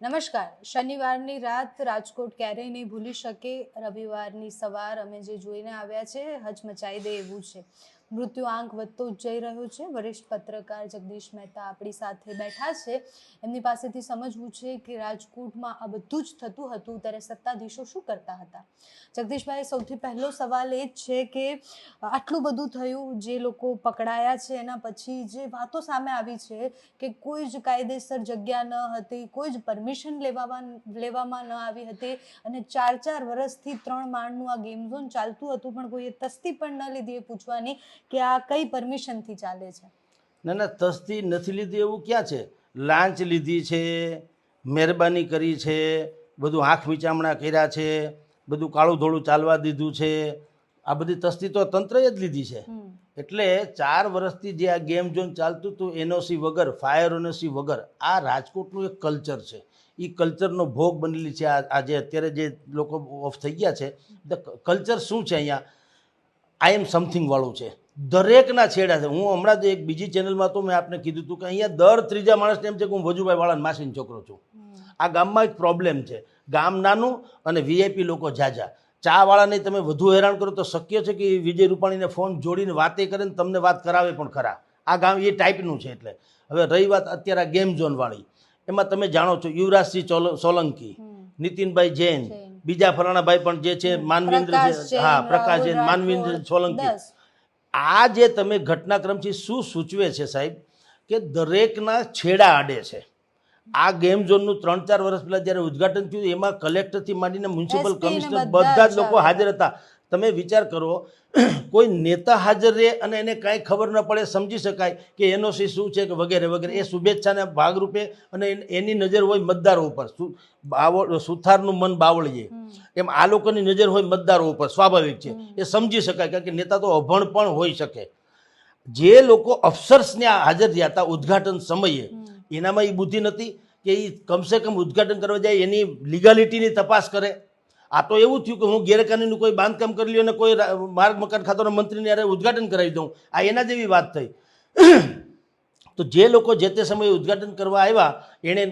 નમસ્કાર. શનિવારની રાત રાજકોટ ક્યારેય નહીં ભૂલી શકે. રવિવારની સવાર અમે જે જોઈને આવ્યા છે હચમચાઈ દે એવું છે. મૃત્યુ આંક વધતો જ જઈ રહ્યો છે. વરિષ્ઠ પત્રકાર જગદીશ મહેતા આપણી સાથે બેઠા છે. એમની પાસેથી સમજવું છે કે રાજકોટમાં આ બધું જ થતું હતું ત્યારે સત્તાધીશો શું કરતા હતા. જગદીશભાઈ, સૌથી પહેલો સવાલ એ જ છે કે આટલું બધું થયું, જે લોકો પકડાયા છે એના પછી જે વાતો સામે આવી છે કે કોઈ જ કાયદેસર જગ્યા ન હતી, કોઈ જ પરમિશન લેવામાં ન આવી હતી અને 4 વર્ષથી 3 માળનું આ ગેમ ઝોન ચાલતું હતું પણ કોઈએ તસ્તી પણ ન લીધી એ પૂછવાની કે આ કઈ પરમિશનથી ચાલે છે. ના, તસ્તી નથી લીધી એવું ક્યાં છે? લાંચ લીધી છે, મહેરબાની કરી છે, બધું આંખ વિચામણા કર્યા છે, બધું કાળું ધોળું ચાલવા દીધું છે. આ બધી તસ્તી તો તંત્રએ જ લીધી છે. એટલે 4 વર્ષથી જે આ ગેમ ઝોન ચાલતું હતું એનઓસી વગર, ફાયર એનઓસી વગર, આ રાજકોટનું એક કલ્ચર છે. એ કલ્ચરનો ભોગ બનેલી છે આજે અત્યારે જે લોકો ઓફ થઈ ગયા છે. કલ્ચર શું છે અહીંયા? આઈ એમ સમથિંગ વાળું છે. દરેકના છેડા છે. હું હમણાં જ એક બીજી ચેનલમાં તો મેં આપને કીધું હતું કે અહીંયા દર ત્રીજા માણસને એમ છે કે હું વજુભાઈ વાળાના માસીનો છોકરો છું. આ ગામમાં એક પ્રોબ્લેમ છે. ગામ નાનું અને વીઆઈપી લોકો ઝાઝા. ચાવાળાને તમે વધુ હેરાન કરો તો શક્ય છે કે વિજય રૂપાણીને ફોન જોડીને વાતે કરે ને તમને વાત કરાવે પણ ખરા. આ ગામ એ ટાઈપનું છે. એટલે હવે રહી વાત અત્યારે આ ગેમ ઝોનવાળી, એમાં તમે જાણો છો યુવરાજસિંહ સોલંકી, નીતિનભાઈ જૈન, બીજા ફલાણાભાઈ પણ જે છે માનવેન્દ્ર છે, હા પ્રકાશ જૈન, માનવેન્દ્ર સોલંકી. આ જે તમે ઘટનાક્રમથી શું સૂચવે છે સાહેબ કે દરેકના છેડા આડે છે. આ ગેમ ઝોનનું 3-4 વર્ષ પહેલાં જ્યારે ઉદ્ઘાટન થયું એમાં કલેક્ટરથી માંડીને મ્યુનિસિપલ કમિશનર બધા જ લોકો હાજર હતા. તમે વિચાર કરો, કોઈ નેતા હાજર રહે અને એને કાંઈ ખબર ન પડે, સમજી શકાય કે એનઓસી શું છે કે વગેરે વગેરે, એ શુભેચ્છાના ભાગરૂપે અને એની નજર હોય મતદારો ઉપર. સુથારનું મન બાવળીએ એમ આ લોકોની નજર હોય મતદારો ઉપર. સ્વાભાવિક છે, એ સમજી શકાય, કારણ કે નેતા તો અભણ પણ હોઈ શકે. જે લોકો અફસર્સને હાજર રહ્યા હતા ઉદ્ઘાટન સમયે, એનામાં એ બુદ્ધિ નથી કે એ કમસે કમ ઉદ્ઘાટન કરવા જાય એની લીગાલિટીની તપાસ કરે. આ તો એવું થયું કે હું ગેરકાનૂની કોઈ બાંધકામ કરી લ્યો અને કોઈ માર્ગ મકાન ખાતાના મંત્રીને યારે ઉદ્ઘાટન કરાવી દઉં, આ એના જેવી વાત થઈ. તો જે લોકો જે તે સમયે ઉદ્ઘાટન કરવા આવ્યા એણે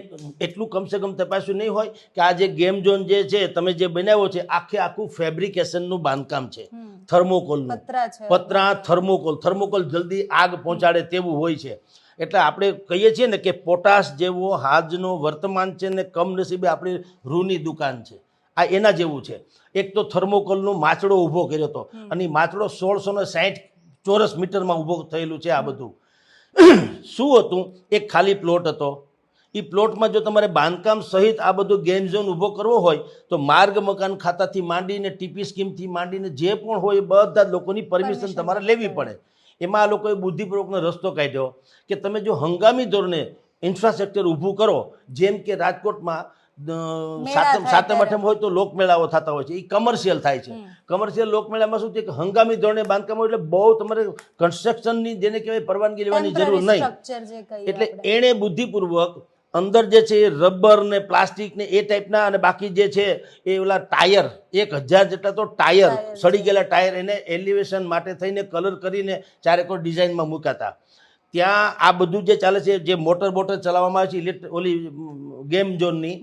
એટલું કમસે કમ તપાસ્યું નહીં હોય કે આ જે ગેમ ઝોન જે છે તમે જે બનાવ્યો છે આખું ફેબ્રિકેશનનું બાંધકામ છે, થર્મોકોલનું. પતરા થર્મોકોલ જલ્દી આગ પહોંચાડે તેવું હોય છે. એટલે આપણે કહીએ છીએ ને કે પોટાશ જેવો હાજનો વર્તમાન છે ને કમનસીબે આપણી રૂની દુકાન છે. આ એના જેવું છે. એક તો થર્મોકોલનો માચડો ઊભો કર્યો હતો અને માચડો 1660 ચોરસ મીટરમાં ઊભો થયેલું છે. આ બધું શું હતું? એક ખાલી પ્લોટ હતો. એ પ્લોટમાં જો તમારે બાંધકામ સહિત આ બધું ગેમ ઝોન ઊભો કરવો હોય તો માર્ગ મકાન ખાતાથી માંડીને ટીપી સ્કીમથી માંડીને જે પણ હોય એ બધા જ લોકોની પરમિશન તમારે લેવી પડે. એમાં આ લોકોએ બુદ્ધિપૂર્વકનો રસ્તો કાઢ્યો કે તમે જો હંગામી ધોરણે ઇન્ફ્રાસ્ટ્રક્ચર ઊભું કરો, જેમ કે રાજકોટમાં સાતમ આઠમ હોય તો લોકમેળાઓ થતા હોય છે, એ કમર્શિયલ થાય છે. કમર્શિયલ લોકમેળામાં શું છે કે હંગામી ધોરણે બાંધકામ હોય એટલે બહુ તમારે કન્સ્ટ્રક્શનની જેને કહેવાય પરવાનગી લેવાની જરૂર નહીં. એટલે એણે બુદ્ધિપૂર્વક અંદર જે છે એ રબર ને પ્લાસ્ટિક ને એ ટાઈપના અને બાકી જે છે એ ઓલા ટાયર 1000 જેટલા તો ટાયર, સડી ગયેલા ટાયર, એને એલિવેશન માટે થઈને કલર કરીને ચારેકોર ડિઝાઇનમાં મૂકાતા. ત્યાં આ બધું જે ચાલે છે, જે મોટર ચલાવવામાં આવે છે ઓલી ગેમ ઝોનની,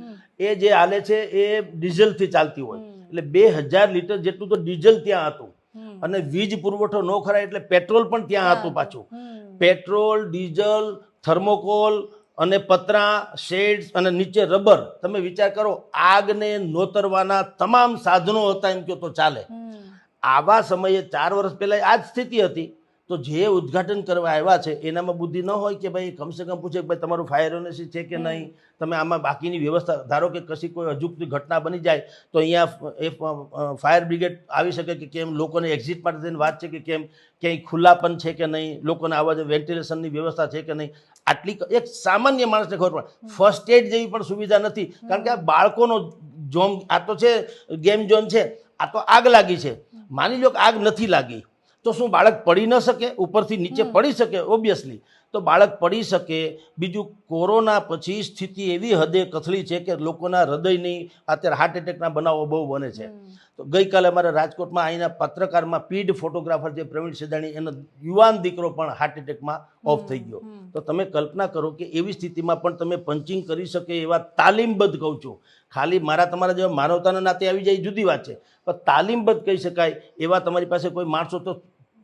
એ જે હાલે છે એ ડીઝલથી ચાલતી હોય. એટલે 2000 લીટર જેટલું તો ડીઝલ ત્યાં હતું અને વીજ પુરવઠો ન ખરાય એટલે પેટ્રોલ પણ ત્યાં હતું પાછું. પેટ્રોલ, ડીઝલ, થર્મોકોલ અને પતરા, શેડ્સ અને નીચે રબર. તમે વિચાર કરો, આગને નોતરવાના તમામ સાધનો હતા એમ કહો તો ચાલે. આવા સમયે 4 વર્ષ પહેલાં આ જ સ્થિતિ હતી. તો જે ઉદ્ઘાટન કરવા આવ્યા છે એનામાં બુદ્ધિ ન હોય કે ભાઈ કમસે કમ પૂછે કે ભાઈ તમારું ફાયર એનઓસી છે કે નહીં, તમે આમાં બાકીની વ્યવસ્થા, ધારો કે કશી કોઈ અજુગતી ઘટના બની જાય તો અહીંયા ફાયર બ્રિગેડ આવી શકે કે કેમ, લોકોને એક્ઝિટ માટે થઈને વાત છે કે કેમ, ક્યાંય ખુલ્લાપન છે કે નહીં, લોકોને આવા વેન્ટિલેશનની વ્યવસ્થા છે કે નહીં. આટલી એક સામાન્ય માણસને ખબર પડે. ફર્સ્ટ એડ જેવી પણ સુવિધા નથી, કારણ કે આ બાળકોનો ઝોન, આ તો છે ગેમ ઝોન છે, આ તો આગ લાગી છે. માની લો કે આગ નથી લાગી તો શું બાળક પડી ન શકે? ઉપરથી નીચે પડી શકે ઓબ્વિયસલી. તો બાળક પડી શકે. બીજું, કોરોના પછી સ્થિતિ એવી હદે કથળી છે કે લોકોના હૃદયની અત્યારે હાર્ટ એટેકના બનાવો બહુ બને છે. તો ગઈકાલે અમારા રાજકોટમાં અહીંના પત્રકારમાં પીડ ફોટોગ્રાફર જે પ્રવીણ સેદાણી, એનો યુવાન દીકરો પણ હાર્ટ એટેકમાં ઓફ થઈ ગયો. તો તમે કલ્પના કરો કે એવી સ્થિતિમાં પણ તમે પંચિંગ કરી શકે એવા તાલીમબદ્ધ, કહું છું, ખાલી મારા તમારા જેવા માનવતાના નાતે આવી જાય જુદી વાત છે, પણ તાલીમબદ્ધ કહી શકાય એવા તમારી પાસે કોઈ માણસો, તો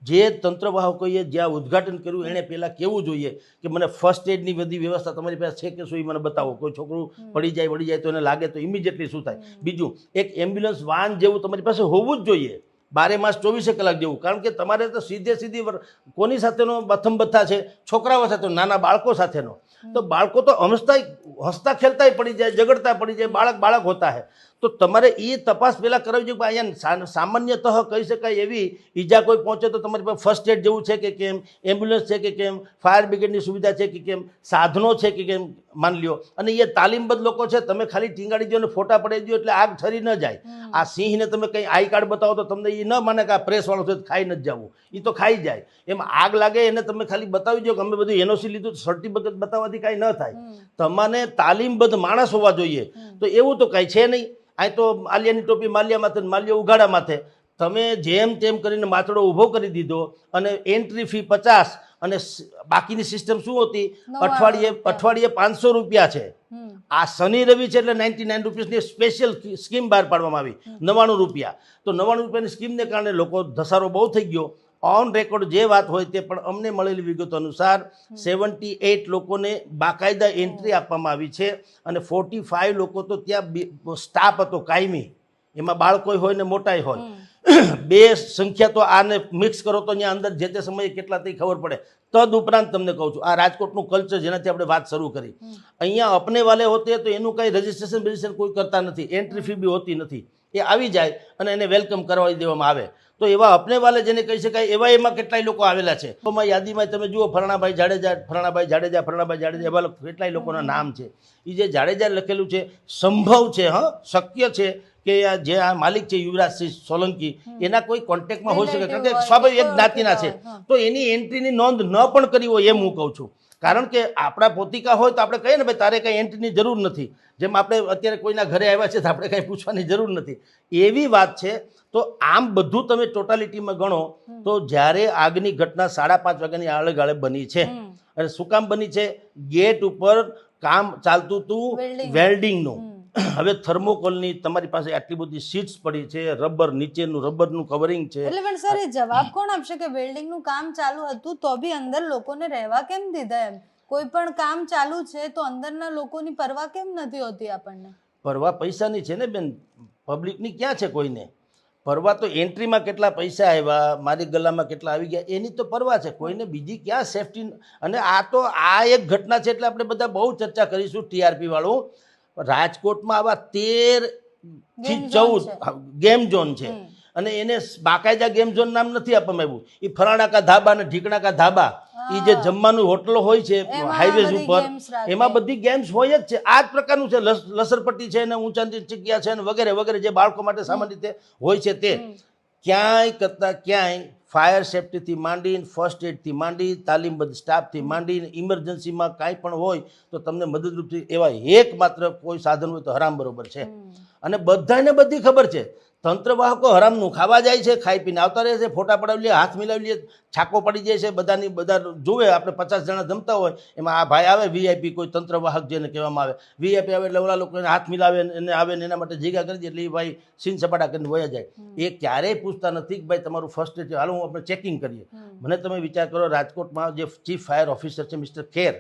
જે તંત્રવાહકોએ જ્યાં ઉદ્ઘાટન કર્યું એણે પહેલાં કહેવું જોઈએ કે મને ફર્સ્ટ એડની બધી વ્યવસ્થા તમારી પાસે છે કે શું, એ મને બતાવો. કોઈ છોકરું વળી જાય તો એને લાગે તો ઇમિડિયેટલી શું થાય. બીજું, એક એમ્બ્યુલન્સ વાહન જેવું તમારી પાસે હોવું જ જોઈએ, 12 માસ 24 કલાક જેવું. કારણ કે તમારે તો સીધી કોની સાથેનો બથમ-બથ્થા છે? છોકરાઓ સાથે, નાના બાળકો સાથેનો. તો બાળકો તો હસતા ખેલતાય પડી જાય, ઝઘડતા પડી જાય, બાળક હોતા હે. તો તમારે એ તપાસ પહેલાં કરાવવી જોઈએ કે અહીંયા સામાન્યતઃ કહી શકાય એવી ઈજા કોઈ પહોંચે તો તમારી પાસે ફર્સ્ટ એડ જેવું છે કે કેમ, એમ્બ્યુલન્સ છે કે કેમ, ફાયર બ્રિગેડની સુવિધા છે કે કેમ, સાધનો છે કે કેમ, માન લ્યો. અને એ તાલીમબદ્ધ લોકો છે, તમે ખાલી ટીંગાડી દો અને ફોટા પડાવી દો એટલે આગ ઠરી ન જાય. આ સિંહને તમે કંઈ આઈ કાર્ડ બતાવો તો તમને એ ન માને કે આ પ્રેસવાળો છે, ખાઈ નથી જવું, એ તો ખાઈ જાય. એમ આગ લાગે એને તમે ખાલી બતાવી દો કે અમે બધું એનઓસી લીધું, સર્ટિફિકેટ બતાવવાથી કાંઈ ન થાય. તમારે તાલીમબદ્ધ માણસ હોવા જોઈએ. તો એવું તો કાંઈ છે નહીં. અહીં તો માલિયાની ટોપી માલિયા માથે, માલિયા ઉઘાડા માથે. તમે જેમ તેમ કરીને માથડો ઊભો કરી દીધો અને એન્ટ્રી ફી 50 અને બાકીની સિસ્ટમ શું હતી? અઠવાડિયે 500 રૂપિયા છે. આ શનિ રવિ છે એટલે 99 રૂપીસની સ્પેશિયલ સ્કીમ બહાર પાડવામાં આવી, 99 રૂપિયા. તો 99 રૂપિયાની સ્કીમને કારણે લોકો ધસારો બહુ થઈ ગયો. ઓન રેકોર્ડ જે વાત હોય તે, પણ અમને મળેલી વિગતો અનુસાર 78 લોકોને બાકાયદા એન્ટ્રી આપવામાં આવી છે અને 45 લોકો તો ત્યાં સ્ટાફ હતો કાયમી, એમાં બાળકો હોય ને મોટાય હોય. બે સંખ્યા તો આને મિક્સ કરો તો અહીંયા અંદર જે તે સમયે કેટલા થઈ ખબર પડે. તદ ઉપરાંત તમને કહું છું, આ રાજકોટનું કલ્ચર જેનાથી આપણે વાત શરૂ કરી, અહીંયા અપને વાલે હોતે તો એનું કંઈ રજિસ્ટ્રેશન કોઈ કરતા નથી, એન્ટ્રી ફી બી હોતી નથી. એ આવી જાય અને એને વેલકમ કરવાઈ દેવામાં આવે. તો એવા અપને વાલે જેને કહી શકાય એવા એમાં કેટલાય લોકો આવેલા છે. એમાં યાદીમાં તમે જુઓ, ફરણાભાઈ જાડેજા, એવા કેટલાય લોકોના નામ છે. એ જે જાડેજા લખેલું છે, સંભવ છે, શક્ય છે કે જે આ માલિક છે યુવરાજસિંહ સોલંકી, એના કોઈ કોન્ટેક્ટમાં હોઈ શકે, કારણ કે સ્વાભાવિક એક જ્ઞાતિના છે. તો એની એન્ટ્રીની નોંધ ન પણ કરી હોય એમ હું કહું છું. કારણ કે આપણા પોતિકા હોય તો આપણે કહીએ ને ભાઈ તારે કંઈ એન્ટ્રીની જરૂર નથી. જેમ આપણે અત્યારે કોઈના ઘરે આવ્યા છે તો આપણે કંઈ પૂછવાની જરૂર નથી, એવી વાત છે. તો આમ બધું તમે ટોટાલિટીમાં ગણો તો જ્યારે આગની ઘટના 5:30 વાગ્યાની આળે બની છે, અને શું કામ બની છે? ગેટ ઉપર કામ ચાલતું હતું વેલ્ડિંગનું. હવે થર્મોકોલની તમારી પાસે આટલી બધી શીટ્સ પડી છે, રબર, નીચેનું રબરનું કવરિંગ છે. એટલે પણ સર, એ જવાબ કોણ આપશે કે વેલ્ડિંગનું કામ ચાલુ હતું તો બી અંદર લોકોને રહેવા કેમ દીધા? એમ કોઈ પણ કામ ચાલુ છે તો અંદરના લોકોની પરવા કેમ નથી હોતી? આપણને પરવા પૈસાની છે ને બેન, પબ્લિકની ક્યાં છે કોઈને પરવા? તો એન્ટ્રીમાં કેટલા પૈસા આવ્યા, મારી ગલામાં કેટલા આવી ગયા, એની તો પરવા છે. કોઈને બીજી ક્યાં સેફટી? અને આ એક ઘટના છે એટલે આપણે બધા બહુ ચર્ચા કરીશું. ટીઆરપી વાળું રાજકોટમાં આવા 13 થી 14 ગેમ ઝોન છે, અને એને બાકાયદા ગેમ ઝોન નામ નથી આપવામાં આવ્યું. એ ફરાણા કા ધાબા અને ઢીકણા કા ધાબા, એ જે જમવાનું હોટલો હોય છે હાઈવેઝ ઉપર, એમાં બધી ગેમ્સ હોય જ છે. આ જ પ્રકારનું છે. લસરપટ્ટી છે ને ઊંચા જગ્યા છે ને વગેરે વગેરે, જે બાળકો માટે સામાન્ય રીતે હોય છે તે. ક્યાંય કરતાં ક્યાંય ફાયર સેફ્ટીથી માંડીને, ફર્સ્ટ એડથી માંડી, તાલીમબદ્ધ સ્ટાફથી માંડીને, ઇમરજન્સીમાં કાંઈ પણ હોય તો તમને મદદરૂપથી એવા એકમાત્ર કોઈ સાધન હોય તો હરામ બરોબર છે. અને બધાને બધી ખબર છે. તંત્રવાહકો હરામનું ખાવા જાય છે, ખાઈ પીને આવતા રહે છે, ફોટા પડાવી લે, હાથ મિલાવી લે, છાકો પડી જાય છે. બધા જોવે, આપણે 50 જણા જમતા હોય એમાં આ ભાઈ આવે વીઆઈપી, કોઈ તંત્રવાહક જેને કહેવામાં આવે, વીઆઈપી આવે એટલે ઓલા લોકો એને હાથ મિલાવે, એને આવે ને એના માટે જગ્યા કરી દે એટલે એ ભાઈ સીન સપાટા કરીને વયા જાય. એ ક્યારેય પૂછતા નથી કે ભાઈ તમારું ફર્સ્ટ એડ હાલો આપણે ચેકિંગ કરીએ. મને તમે વિચાર કરો, રાજકોટમાં જે ચીફ ફાયર ઓફિસર છે મિસ્ટર ખેર,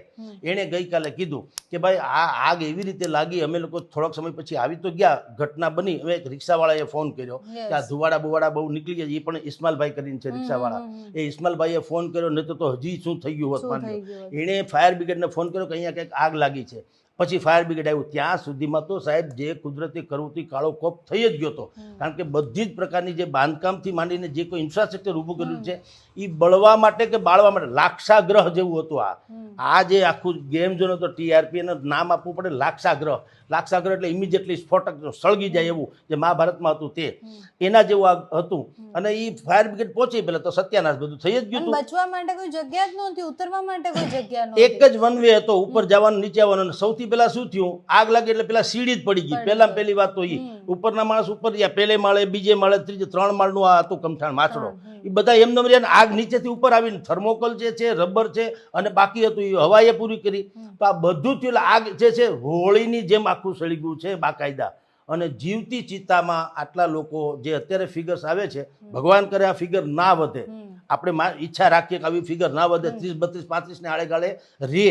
એણે ગઈકાલે કીધું કે ભાઈ આ આગ એવી રીતે લાગી, અમે લોકો થોડોક સમય પછી આવી તો ગયા, ઘટના બની, હવે એક રિક્ષાવાળાએ ફોન કર્યો કે આ ધુવાડા બુવાડા બહુ નીકળી ગયા. એ પણ ઇસ્માલભાઈ કરીને છે રિક્ષાવાળા, એ ઇસ્માલભાઈએ ફોન કર્યો, નહીં તો હજી શું થઈ ગયું હોત. માન્યો એણે ફાયર બ્રિગેડને ફોન કર્યો કે અહીંયા કંઈક આગ લાગી છે. પછી ફાયર બ્રિગેડ આવ્યું. ત્યાં સુધીમાં તો સાહેબ જે કુદરતી કરવતી કાળો કોપ થઈ જ ગયો હતો. કારણ કે બધી જ પ્રકારની જે બાંધકામથી માંડીને જે કોઈ ઇન્ફ્રાસ્ટ્રક્ચર ઊભું કર્યું છે એ બળવા માટે કે બાળવા માટે લાક્ષાગ્રહ જેવું હતું. આ જે આખું ગેમ ઝોન હતો TRP એનું નામ આપવું પડે લાક્ષાગ્રહ. લાક્ષાગ્રહ એટલે ઇમિડિયેટલી સ્ફોટક સળગી જાય એવું જે મહાભારતમાં હતું તે એના જેવું આ હતું. અને એ ફાયર બ્રિગેડ પહોંચી પેલા તો સત્યાનાશ બધું થઈ જ ગયું હતું. બચવા માટે કોઈ જગ્યા જ નહોતી, ઉતરવા માટે કોઈ જગ્યા નહોતી. એક જ વન વે હતો, ઉપર જવાનું નીચે આવવાનું. સૌથી પહેલા શું થયું, આગ લાગી એટલે પેલા સીડી જ પડી ગઈ. પહેલી વાત તો એ ઉપરના માણસ ઉપર ગયા, પહેલે માળે, બીજે માળે, ત્રીજે 3 માળનું આ હતું કમઠાણ માછડો. એ બધા એમને રહ્યા. આગ નીચેથી ઉપર આવીને થર્મોકોલ જે છે, રબર છે અને બાકી હતું એ હવાએ પૂરી કરી. તો આ બધું થયું. આગ જે છે હોળીની જેમ આખું સળી ગયું છે બાકાયદા. અને જીવતી ચિત્તામાં આટલા લોકો જે અત્યારે ફિગર્સ આવે છે, ભગવાન કરે આ ફિગર ના વધે. આપણે ઈચ્છા રાખીએ કે આવી ફિગર ના વધે, 30, 32, 35 ને આળેગાળે રહે.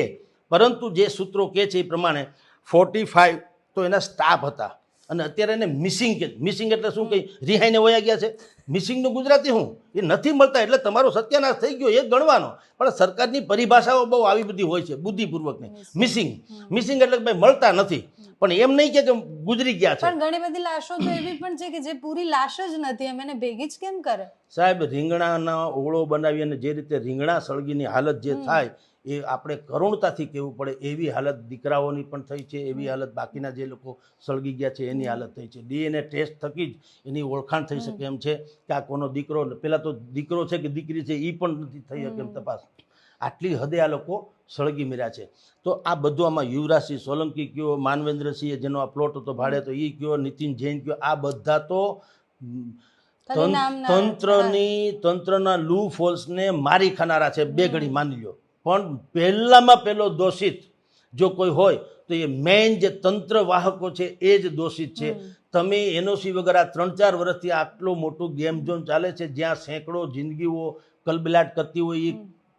પરંતુ જે સૂત્રો કહે છે એ પ્રમાણે 45 તો એના સ્ટાફ હતા. અને અત્યારે એને મિસિંગ કે મિસિંગ એટલે શું કહી રિહાઈને વયા ગયા છે. મિસિંગનું ગુજરાતી શું, એ નથી મળતા એટલે તમારો સત્યાનાશ થઈ ગયો એ ગણવાનો. પણ સરકારની પરિભાષાઓ બહુ આવી બધી હોય છે બુદ્ધિપૂર્વકની. મિસિંગ એટલે ભાઈ મળતા નથી, પણ એમ નહીં કે ગુજરી ગયા છે. પણ ઘણી બધી લાશો તો એવી પણ છે કે જે પૂરી લાશ જ નથી, એમ એને ભેગી જ કેમ કરે? સાહેબ રીંગણાના ઓળો બનાવી અને જે રીતે રીંગણા સળગીની હાલત જે થાય એ આપણે કરુણતાથી કહેવું પડે. એવી હાલત દીકરાઓની પણ થઈ છે, એવી હાલત બાકીના જે લોકો સળગી ગયા છે એની હાલત થઈ છે. DNA ટેસ્ટ થકી જ એની ઓળખાણ થઈ શકે એમ છે કે આ કોનો દીકરો, પહેલાં તો દીકરો છે કે દીકરી છે એ પણ નથી થઈ શકે એમ તપાસ. આટલી હદે આ લોકો સળગી મર્યા છે. તો આ બધું આમાં યુવરાજસિંહ સોલંકી કયો, માનવેન્દ્રસિંહ જેનો આ પ્લોટ હતો ભાડે તો એ કયો, નીતિન જૈન કયો, આ બધા તો તંત્રના લૂ ફોલ્સને મારી ખાનારા છે. બે ઘડી માની લો. પણ પહેલામાં પહેલો દોષિત જો કોઈ હોય તો એ મેઇન જે તંત્ર વાહકો છે એ જ દોષિત છે. તમે NOC વગર આ 3-4 વર્ષથી આટલું મોટું ગેમ ઝોન ચાલે છે, જ્યાં સેંકડો જિંદગીઓ કલબલાટ કરતી હોય, એ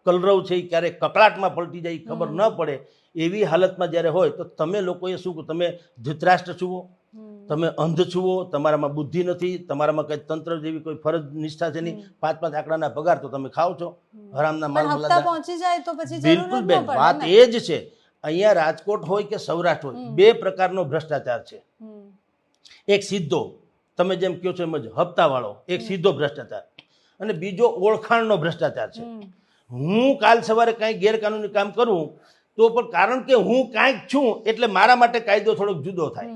કલરવ છે એ ક્યારેક કકળાટમાં પલટી જાય ખબર ન પડે એવી હાલતમાં જ્યારે હોય તો તમે લોકોએ શું, તમે ધૃતરાષ્ટ્ર છુઓ, તમે અંધ છુઓ, તમારામાં બુદ્ધિ નથી, તમારામાં કઈ તંત્ર જેવી કોઈ ફરજ નિષ્ઠા છે નહીં. 5-5 આંકડાના પગાર તો તમે ખાઓ છો, હરામના માલ મલાદા. પહોંચી જાય તો પછી બિલકુલ બેન, વાત એ જ છે. અહીંયા રાજકોટ હોય કે સૌરાષ્ટ્ર હોય, 2 પ્રકારનો ભ્રષ્ટાચાર છે. એક સીધો, તમે જેમ કહો છો એમ જ હપ્તાવાળો, એક સીધો ભ્રષ્ટાચાર, અને બીજો ઓળખાણનો ભ્રષ્ટાચાર છે. હું કાલ સવારે કાંઈ ગેરકાનૂની કામ કરું તો પણ કારણ કે હું કાંઈક છું એટલે મારા માટે કાયદો થોડોક જુદો થાય.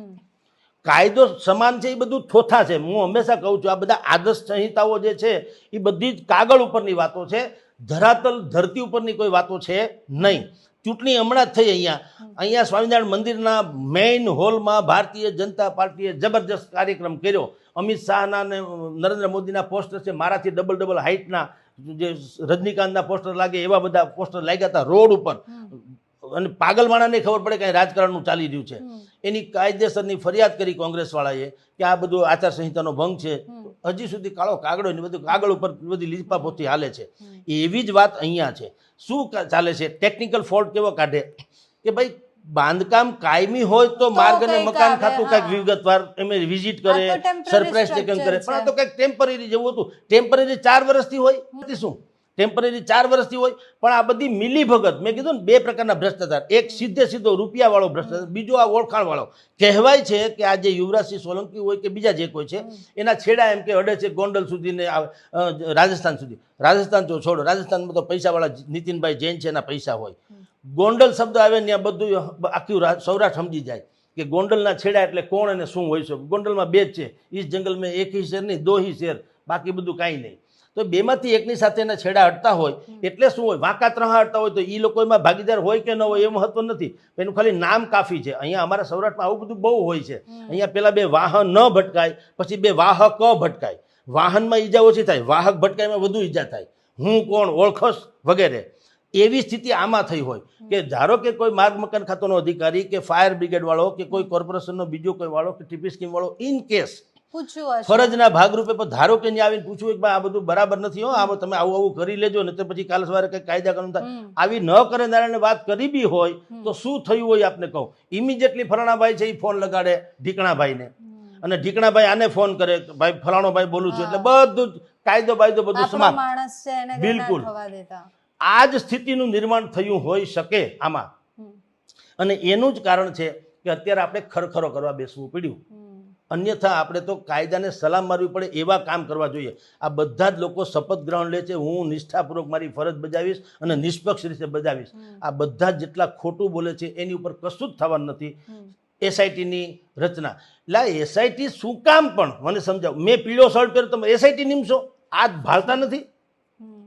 કાયદો સમાન છે એ બધું થોથા છે. હું હંમેશા કહું છું આ બધા આદર્શ સંહિતાઓ જે છે એ બધી જ કાગળ ઉપરની વાતો છે, ધરાતલ ધરતી ઉપરની કોઈ વાતો છે નહીં. ચૂંટણી હમણાં જ થઈ અહીંયા સ્વામિનારાયણ મંદિરના મેઇન હોલમાં ભારતીય જનતા પાર્ટીએ જબરજસ્ત કાર્યક્રમ કર્યો. અમિત શાહના ને નરેન્દ્ર મોદીના પોસ્ટર છે, મારાથી ડબલ હાઇટના જે રજનીકાંતના પોસ્ટર લાગે એવા બધા પોસ્ટર લાગ્યા હતા રોડ ઉપર. અને પાગલ માણાને ખબર પડે કે રાજકારણનું ચાલી રહ્યું છે. એની કાયદેસરની ફરિયાદ કરી કોંગ્રેસવાળાએ કે આ બધું આચારસંહિતાનો ભંગ છે. હજી સુધી કાળો કાગડો ને બધું કાગળ ઉપર બધી લીપાપોથી હાલે છે. એવી જ વાત અહીંયા છે. શું ચાલે છે? ટેકનિકલ ફોલ્ટ કેવો કાઢે કે ભાઈ બાંધકામ કાયમી હોય તો માર્ગ અને મકાન ખાતું કંઈક વિગતવાર એમ વિઝિટ કરે, સરપ્રાઈઝ ચેકિંગ કરે. પણ આ તો કંઈક ટેમ્પરરી જેવું હતું. ટેમ્પરરી 4 વર્ષથી હોય, શું ટેમ્પરરી 4 વર્ષથી હોય? પણ આ બધી મિલી ભગત, મેં કીધું ને 2 પ્રકારના ભ્રષ્ટાચાર. એક સીધો રૂપિયાવાળો ભ્રષ્ટાચાર, બીજો આ ઓળખાણવાળો. કહેવાય છે કે આ જે યુવરાજસિંહ સોલંકી હોય કે બીજા જે કોઈ છે એના છેડા એમ કે અડે છે ગોંડલ સુધી ને રાજસ્થાન સુધી. રાજસ્થાન તો છોડો, રાજસ્થાનમાં તો પૈસાવાળા નીતિનભાઈ જૈન છે એના પૈસા હોય. ગોંડલ શબ્દ આવે ત્યાં બધું આખું સૌરાષ્ટ્ર સમજી જાય કે ગોંડલના છેડા એટલે કોણ અને શું હોય છે. ગોંડલમાં 2 જ છે, ઈસ જંગલ મેં એક હી શેર નહીં, 2 હી શેર, બાકી બધું કાંઈ નહીં. તો 2માંથી એકની સાથે એના છેડા હટતા હોય એટલે શું હોય, વાંકા ત્રહા હટતા હોય તો એ લોકો એમાં ભાગીદાર હોય કે ન હોય એ મહત્વ નથી. એનું ખાલી નામ કાફી છે. અહીંયા અમારા સૌરાષ્ટ્રમાં આવું બધું બહુ હોય છે. અહીંયા પેલા 2 વાહન ન ભટકાય, પછી 2 વાહક ભટકાય. વાહનમાં ઈજા ઓછી થાય, વાહક ભટકાયમાં વધુ ઈજા થાય. હું કોણ, ઓળખોશ વગેરે. એવી સ્થિતિ આમાં થઈ હોય કે ધારો કે કોઈ માર્ગ મકાન ખાતાનો અધિકારી કે ફાયર બ્રિગેડ વાળો કે કોઈ કોર્પોરેશનનો બીજો કોઈ વાળો કે ટીપી સ્કીમ વાળો ઇન કેસ ફરજના ભાગરૂપે પણ ધારો કે આવીને પૂછવું કે આ બધું બરાબર નથી, હો આ તમે આવું કરી લેજો ને તો પછી કાલ સવારે કંઈક કાયદા કાનૂન થાય. આવી ન કરે નારાયણ વાત કરી બી હોય તો શું થયું હોય આપને કહું. ઇમિડિયેટલી ફલાણાભાઈ છે એ ફોન લગાડે ઢીકણાભાઈને, અને ઢીકણાભાઈ આને ફોન કરે ભાઈ ફલાણો ભાઈ બોલું છું, એટલે બધું જ કાયદો બાયદો બધું સમાપ્ત. બિલકુલ આ જ સ્થિતિનું નિર્માણ થયું હોઈ શકે આમાં. અને એનું જ કારણ છે કે અત્યારે આપણે ખરખરો કરવા બેસવું પડ્યું. અન્યથા આપણે તો કાયદાને સલામ મારવી પડે એવા કામ કરવા જોઈએ. આ બધા જ લોકો શપથ ગ્રહણ લે છે, હું નિષ્ઠાપૂર્વક મારી ફરજ બજાવીશ અને નિષ્પક્ષ રીતે બજાવીશ. આ બધા જ જેટલા ખોટું બોલે છે એની ઉપર કશું જ થવાનું નથી. એસઆઈટીની રચના, એટલે એસઆઈટી શું કામ પણ મને સમજાવ. મેં પીળો શર્ટ પહેર્યો, તમે એસઆઈટી નિમશો? આ ભાળતા નથી.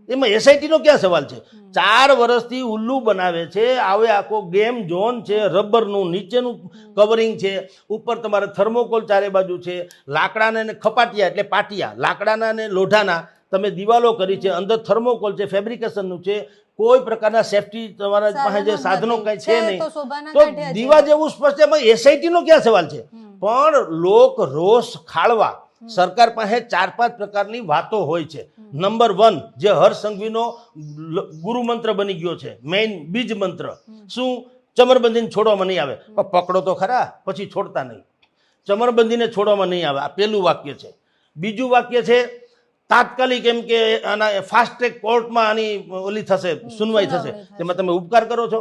એમાં એસઆઈટીનો ક્યાં સવાલ છે? 4 વર્ષથી ઉલ્લુ બનાવે છે. આવે આખો ગેમ ઝોન છે, રબરનું નીચેનું કવરિંગ છે, ઉપર તમારે થર્મોકોલ ચારે બાજુ છે, લાકડાના ને ખપાટિયા એટલે પાટિયા, લાકડાના ને લોઢાના તમે દિવાલો કરી છે, અંદર થર્મોકોલ છે, ફેબ્રિકેશનનું છે, કોઈ પ્રકારના સેફટી તમારા પાસે જે સાધનો કઈ છે નહીં, તો દીવા જેવું સ્પષ્ટ. એમાં એસઆઈટીનો ક્યાં સવાલ છે? પણ લોક રોષ ખાળવા સરકાર પાસે 4-5 પ્રકારની વાતો હોય છે. નંબર 1 જે હર્ષ સંઘવીનો ગુરુ મંત્ર બની ગયો છે, મેઇન બીજ મંત્ર શું? ચમરબંધીને છોડવામાં નહીં આવે. પણ પકડો તો ખરા, પછી છોડતા નહીં. ચમરબંધીને છોડવામાં નહીં આવે, આ પહેલું વાક્ય છે. બીજું વાક્ય છે તાત્કાલિક, એમ કે આના ફાસ્ટ ટ્રેક કોર્ટમાં આની ઓલી થશે, સુનવાઈ થશે. તેમાં તમે ઉપકાર કરો છો.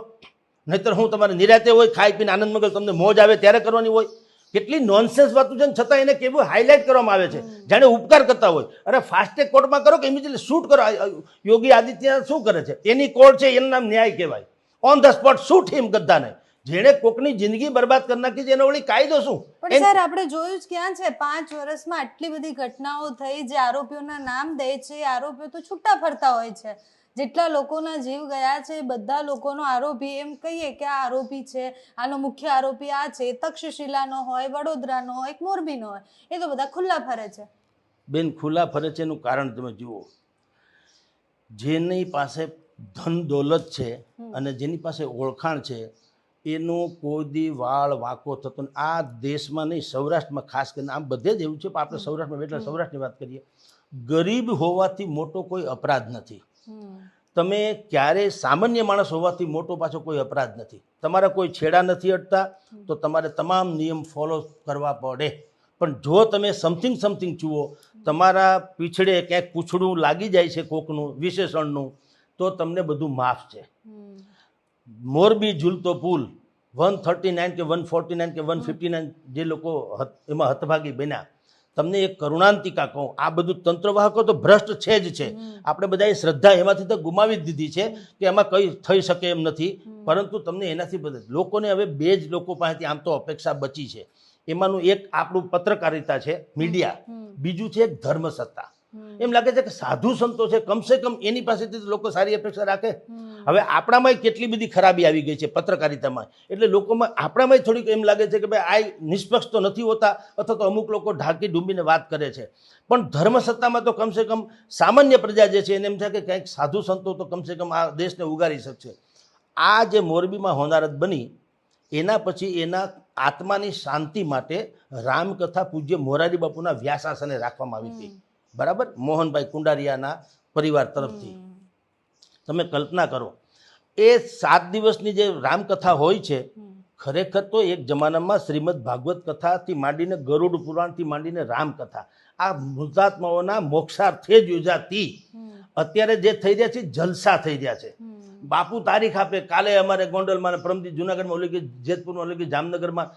નહીતર હું તમારે નિરાતે હોય, ખાઈ પીને આનંદ મગલ તમને મોજ આવે ત્યારે કરવાની હોય. કેટલી નોનસેન્સ વાતો છે, છતાં એને કેવું હાઇલાઇટ કરવામાં આવે છે, જાણે ઉપકાર કરતા હોય. અરે ફાસ્ટેગ કોર્ટમાં કરો કે ઇમિડિયેટલી શૂટ કરો. યોગી આદિત્યનાથ શું કરે છે? એની કોર્ટ છે, એનું નામ ન્યાય કહેવાય. ઓન ધ સ્પોટ શૂટ હિમ ગદ્દાને. જેણે કોકની જિંદગી બરબાદ કરી નાખી છે, એનો વળી કાયદો શું? પણ સર આપણે જોયું જ ક્યાં છે, 5 વર્ષમાં આટલી બધી ઘટનાઓ થઈ, જે આરોપીઓના નામ દે છે, આરોપીઓ તો છૂટા ફરતા હોય છે. જેટલા લોકોના જીવ ગયા છે, બધા લોકોનો આરોપી એમ કહીએ કે આ આરોપી છે, આનો મુખ્ય આરોપી આ છે, તક્ષશિલાનો હોય, વડોદરાનો હોય, મોરબીનો હોય, એ તો બધા ખુલ્લા ફરે છે. બેન, ખુલ્લા ફરે છે એનું કારણ તમે જુઓ. જેની પાસે ધન દોલત છે અને જેની પાસે ઓળખાણ છે, એનો કોઈ દી વાળ વાંકો થતો. આ દેશમાં નહીં, સૌરાષ્ટ્રમાં ખાસ કરીને, આમ બધે જ એવું છે, પણ આપણે સૌરાષ્ટ્રમાં બેઠા સૌરાષ્ટ્રની વાત કરીએ. ગરીબ હોવાથી મોટો કોઈ અપરાધ નથી. તમે ક્યારેય સામાન્ય માણસ હોવાથી મોટો પાછો કોઈ અપરાધ નથી. તમારા કોઈ છેડા નથી અડતા, તો તમારે તમામ નિયમ ફોલો કરવા પડે. પણ જો તમે સમથિંગ જુઓ, તમારા પીછડે ક્યાંક પૂછડું લાગી જાય છે કોકનું વિશેષણનું, તો તમને બધું માફ છે. મોરબી ઝૂલતો પુલ 139 કે 149 કે 159 જે લોકો એમાં હતભાગી બન્યા, તમને એક કરુણાંતિકા કહું, આ બધું તંત્રવાહકો તો ભ્રષ્ટ છે જ છે. આપણે બધાએ શ્રદ્ધા એમાંથી તો ગુમાવી જ દીધી છે કે એમાં કંઈ થઈ શકે એમ નથી. પરંતુ તમને એનાથી બધે લોકોને હવે 2 જ લોકો પાસેથી આમ તો અપેક્ષા બચી છે. એમાંનું એક આપણું પત્રકારિતા છે, મીડિયા. બીજું છે એક ધર્મસત્તા. એમ લાગે છે કે સાધુ સંતો છે, કમસે કમ એની પાસેથી લોકો સારી અપેક્ષા રાખે. હવે આપણામાં કેટલી બધી ખરાબી આવી ગઈ છે પત્રકારિતામાં, એટલે લોકોમાં આપણામાં થોડીક એમ લાગે છે કે ભાઈ આ નિષ્પક્ષ તો નથી હોતા, અથવા તો અમુક લોકો ઢાંકી ડૂંબીને વાત કરે છે. પણ ધર્મસત્તામાં તો કમસે કમ સામાન્ય પ્રજા જે છે એને એમ છે કે કંઈક સાધુ સંતો તો કમસે કમ આ દેશને ઉગારી શકશે. આ જે મોરબીમાં હોનારત બની, એના પછી એના આત્માની શાંતિ માટે રામકથા પૂજ્ય મોરારી બાપુના વ્યાસાસને રાખવામાં આવી હતી. બરાબર, મોહનભાઈ કુંડારિયાના પરિવાર તરફથી. તમે કલ્પના કરો, એ 7 દિવસની જે રામકથા હોય છે, ખરેખર તો એક જમાનામાં શ્રીમદ ભાગવત કથાથી માંડીને ગરુડ પુરાણથી માંડીને રામકથા આ મૃતાત્માઓના મોક્ષાર્થે જ યોજાતી. અત્યારે જે થઈ રહ્યા છે જલસા થઈ રહ્યા છે. બાપુ તારીખ આપે, કાલે અમારે ગોંડલમાં, પરમદી જુનાગઢમાં, ઓલી કે જેતપુરમાં, ઓલી કે જામનગરમાં,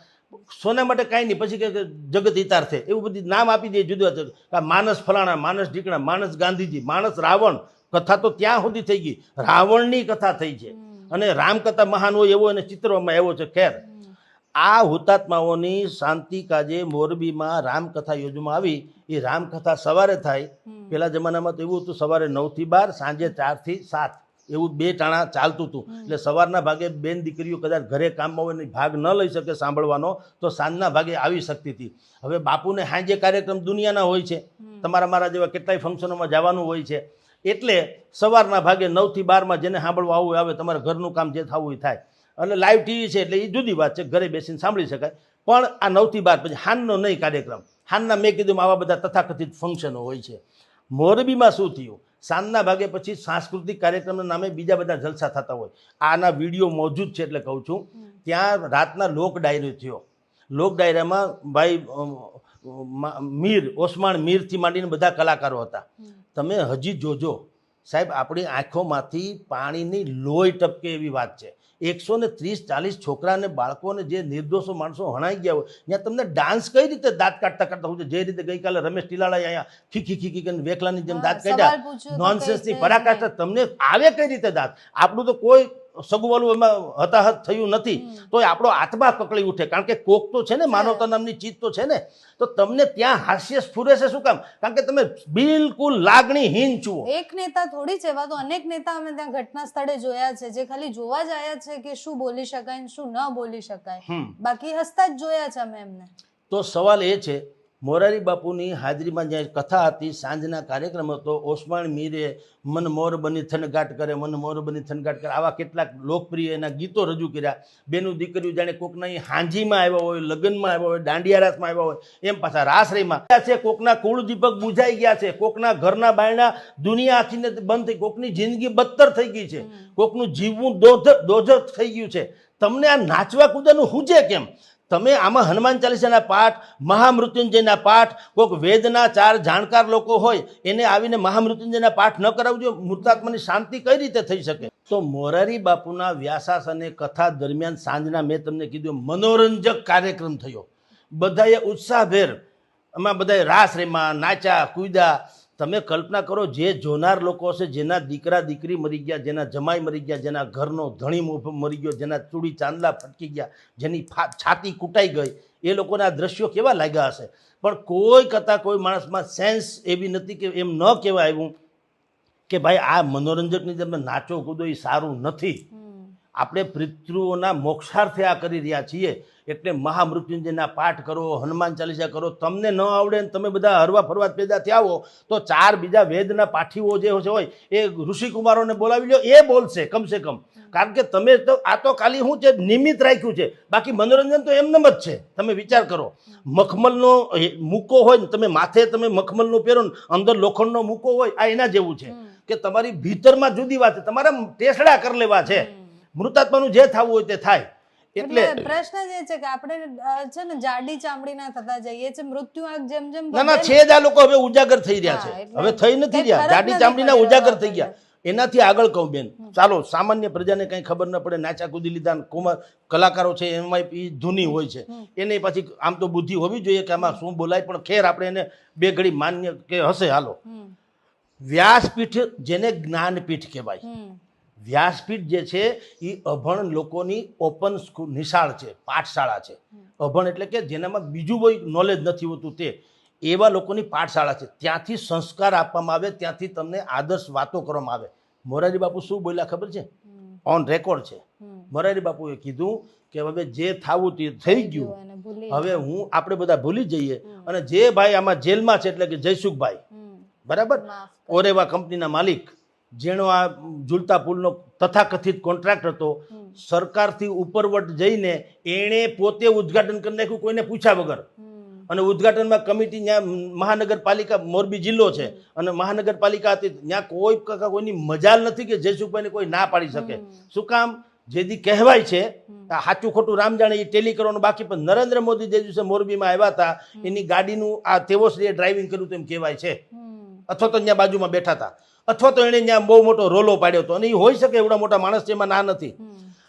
સોના માટે કાંઈ નહીં, પછી કે જગત હિતાર્થે એવું બધી નામ આપી દે જુદા જુદા. માનસ ફલાણા, માનસ ઢીકણા, માનસ ગાંધીજી, માનસ રાવણ. કથા તો ત્યાં સુધી થઈ ગઈ, રાવણની કથા થઈ છે. અને રામકથા મહાન હોય એવો એને ચિત્રમાં આવ્યો છે. ખેર, આ હુતાત્માઓની શાંતિ કાજે મોરબીમાં રામકથા યોજવામાં આવી. એ રામકથા સવારે થાય. પેલા જમાનામાં તો એવું હતું, સવારે 9 થી 12, સાંજે 4 થી 7, એવું 2 ટાણા ચાલતું હતું. એટલે સવારના ભાગે બેન દીકરીઓ કદાચ ઘરે કામમાં હોય ને ભાગ ન લઈ શકે સાંભળવાનો, તો સાંજના ભાગે આવી શકતી હતી. હવે બાપુને સાંજે કાર્યક્રમ દુનિયાના હોય છે, તમારા મારા જેવા કેટલાય ફંક્શનોમાં જવાનું હોય છે, એટલે સવારના ભાગે 9 થી 12માં જેને સાંભળવા આવવું આવે, તમારા ઘરનું કામ જે થવું એ થાય. એટલે લાઈવ ટીવી છે એટલે એ જુદી વાત છે, ઘરે બેસીને સાંભળી શકાય. પણ આ 9 થી 12 પછી હાનનો નહીં કાર્યક્રમ. હાનના મેં કીધું આવા બધા તથાકથિત ફંક્શનો હોય છે. મોરબીમાં શું થયું, સાંજના ભાગે પછી સાંસ્કૃતિક કાર્યક્રમના નામે બીજા બધા જલસા થતા હોય. આના વિડીયો મોજૂદ છે, એટલે કહું છું. ત્યાં રાતના લોક ડાયરો થયો. લોક ડાયરામાં ભાઈ મીર, ઓસમાણ મીરથી માંડીને બધા કલાકારો હતા. તમે હજી જોજો સાહેબ, આપણી આંખોમાંથી પાણીની લોહી ટપકે એવી વાત છે. 130-40 છોકરા અને બાળકોને જે નિર્દોષો માણસો હણાઈ ગયા હોય ત્યાં તમને ડાન્સ કઈ રીતે દાંત કાઢતા કાઢતા હોય છે? જે રીતે ગઈકાલે રમેશ ટીલાળાએ અહીંયા ખીખી ખીખી કરીને વેકલાની જેમ દાંત સવાલ કાઢ્યા, પૂછ્યો તો નોનસેન્સની કઈ પરાકાષ્ઠા, તમને આવે કઈ રીતે દાંત? આપણું તો કોઈ સગવડું એમાં હતાહત થયું નથી, તો આપણો આત્મા કકળી ઉઠે, કારણ કે કોક તો છે ને, માનવતા નામની ચીજ તો છે ને. તો તમને ત્યાં હાસ્ય સ્ફુરે છે શું કામ? કારણ કે તમે બિલકુલ લાગણીહીન છો. એક નેતા થોડી છે, એવા તો અનેક નેતા અમે ત્યાં ઘટના સ્થળે જોયા છે, જે ખાલી જોવા જ આયા છે કે શું બોલી શકાય ને શું ન બોલી શકાય, બાકી હસતા જ જોયા છે અમે એમને. તો સવાલ એ છે, મોરારી બાપુની હાજરીમાં જ્યાં કથા હતી, સાંજના કાર્યક્રમ હતો, ઓસ્માણ મીરે મન મોર બની થનગાટ કરે, મન મોર બની થનગાટ કરે, આવા કેટલાક લોકપ્રિય એના ગીતો રજૂ કર્યા. બેનું દીકરીઓ જાણે કોકના હાંજીમાં આવ્યા હોય, લગ્નમાં આવ્યા હોય, દાંડિયા રાસમાં આવ્યા હોય, એમ પાછા રાસરીમાં છે. કોકના કુળ દીપક બુઝાઈ ગયા છે, કોકના ઘરના બાયણા દુનિયા આખીને બંધ થઈ, કોકની જિંદગી બદતર થઈ ગઈ છે, કોકનું જીવવું દોજક થઈ ગયું છે. તમને આ નાચવા કૂદવાનું હું છે કેમ? તમે આમાં હનુમાન ચાલીસાના પાઠ, મહામૃત્યુંજયના પાઠ, કોઈક વેદના 4 જાણકાર લોકો હોય એને આવીને મહામૃત્યુંજયના પાઠ ન કરાવજો, મૃતાત્માની શાંતિ કઈ રીતે થઈ શકે? તો મોરારી બાપુના વ્યાસાસને કથા દરમિયાન સાંજના મેં તમને કીધું મનોરંજક કાર્યક્રમ થયો. બધાએ ઉત્સાહભેર એમાં બધાએ રાસ રેમાં, નાચ્યા કૂદ્યા. તમે કલ્પના કરો, જે જોનાર લોકો હશે, જેના દીકરા દીકરી મરી ગયા, જેના જમાઈ મરી ગયા, જેના ઘરનો ધણી મરી ગયો, જેના ચૂડી ચાંદલા ફટકી ગયા, જેની છાતી કૂટાઈ ગઈ, એ લોકોના આ દ્રશ્યો કેવા લાગ્યા હશે? પણ કોઈ કરતાં કોઈ માણસમાં સેન્સ એવી નથી કે એમ ન કહેવાય આવ્યું કે ભાઈ આ મનોરંજકની તમે નાચો કૂદો એ સારું નથી. આપણે પિતૃઓના મોક્ષાર્થે આ કરી રહ્યા છીએ, એટલે મહામૃત્યુંજયના પાઠ કરો, હનુમાન ચાલીસા કરો. તમને ન આવડે ને તમે બધા હરવા ફરવા પેદા થયા હો તો 4 બીજા વેદના પાઠીઓ જે હોય એ ઋષિકુમારોને બોલાવી લો, એ બોલશે કમસે કમ. કારણ કે તમે તો આ તો ખાલી શું છે, નિમિત્ત રાખ્યું છે, બાકી મનોરંજન તો એમનેમ જ છે. તમે વિચાર કરો, મખમલનો મૂકો હોય ને, તમે માથે તમે મખમલનો પહેરો ને અંદર લોખંડનો મૂકો હોય, આ એના જેવું છે કે તમારી ભીતરમાં જુદી વાત છે, તમારા ટેસડા કરી લેવા છે. મૃતાત્માનું જે થવું હોય તે થાય. એટલે પ્રશ્ન જે છે કે આપણે છે ને જાડી ચામડીના થતા જઈએ છે, મૃત્યુ આંક જેમ જેમ ના છે જ આ લોકો હવે ઉજાગર થઈ રહ્યા છે, હવે થઈ નથી રહ્યા, જાડી ચામડીના ઉજાગર થઈ ગયા. એનાથી આગળ કહું બેન, ચાલો સામાન્ય પ્રજાને કંઈ ખબર ન પડે, નાચા કૂદી લીધા, કલાકારો છે એમાં ધૂની હોય છે, એને પછી આમ તો બુદ્ધિ હોવી જોઈએ કે આમાં શું બોલાય, પણ ખેર આપણે એને બે ઘડી માન્ય કે હશે. હાલો, વ્યાસપીઠ જેને જ્ઞાનપીઠ કહેવાય, વ્યાસપીઠ જે છે એ અભણ લોકોની ઓપન સ્કૂલ નિશાળ છે, પાઠશાળા છે. અભણ એટલે કે જેનામાં બીજું કોઈ નોલેજ નથી હોતું, તે એવા લોકોની પાઠશાળા છે. ત્યાંથી સંસ્કાર આપવામાં આવે, ત્યાંથી તમને આદર્શ વાતો કરવામાં આવે. મોરારી બાપુ શું બોલ્યા ખબર છે? ઓન રેકોર્ડ છે. મોરારી બાપુએ કીધું કે હવે જે થવું તે થઈ ગયું, હવે આપણે બધા ભૂલી જઈએ. અને જે ભાઈ આમાં જેલમાં છે એટલે કે જયસુખભાઈ, બરાબર, ઓરેવા કંપનીના માલિક, જેનો આ ઝૂલતા પુલનો તથાકથિત કોન્ટ્રાક્ટ હતો, સરકારથી ઉપરવટ જઈને એણે પોતે ઉદ્ઘાટન કરી નાખ્યું કોઈને પૂછ્યા વગર. અને ઉદ્ઘાટનમાં કમિટી ત્યાં મહાનગરપાલિકા, મોરબી જિલ્લો છે અને મહાનગરપાલિકા હતી, ત્યાં કોઈની મજાલ નથી કે જયસુખભાઈને કોઈ ના પાડી શકે. શું કામ? જેથી કહેવાય છે, સાચું ખોટું રામ જાણે, એ ટેલી કરવાનું બાકી. પણ નરેન્દ્ર મોદી જે દિવસે મોરબીમાં આવ્યા હતા, એની ગાડીનું આ તેવશ્રીએ ડ્રાઇવિંગ કર્યું તેમ કહેવાય છે, અથવા તો ત્યાં બાજુમાં બેઠા હતા, અથવા તો એણે ત્યાં બહુ મોટો રોલો પાડ્યો હતો. અને એ હોઈ શકે, એવડા મોટા માણસ છે, એમાં ના નથી.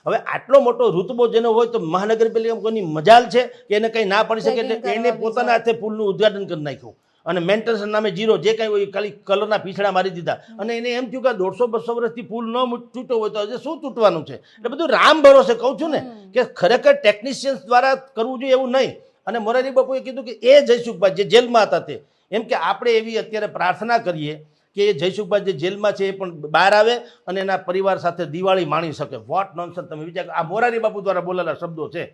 હવે આટલો મોટો રૂતબો જેનો હોય તો મહાનગરપાલિકા કોઈની મજાલ છે કે એને કંઈ ના પડી શકે? એટલે એને પોતાના હાથે પુલનું ઉદ્ઘાટન કરી નાખ્યું અને મેન્ટેનન્સ નામે 0, જે કંઈ હોય ખાલી કલરના પીછડા મારી દીધા. અને એને એમ થયું કે 150-200 વર્ષથી પુલ ન તૂટ્યો હોય તો હજી શું તૂટવાનું છે? એટલે બધું રામ ભરોસે કહું છું ને, કે ખરેખર ટેકનિશિયન્સ દ્વારા કરવું જોઈએ એવું નહીં. અને મોરારી બાપુએ કીધું કે એ જયસુખભાઈ જે જેલમાં હતા તે, એમ કે આપણે એવી અત્યારે પ્રાર્થના કરીએ કે એ જયસુખભાઈ જે જેલમાં છે એ પણ બહાર આવે અને એના પરિવાર સાથે દિવાળી માણી શકે. What nonsense! તમે વિચાર, આ મોરારી બાપુ દ્વારા બોલેલા શબ્દો છે.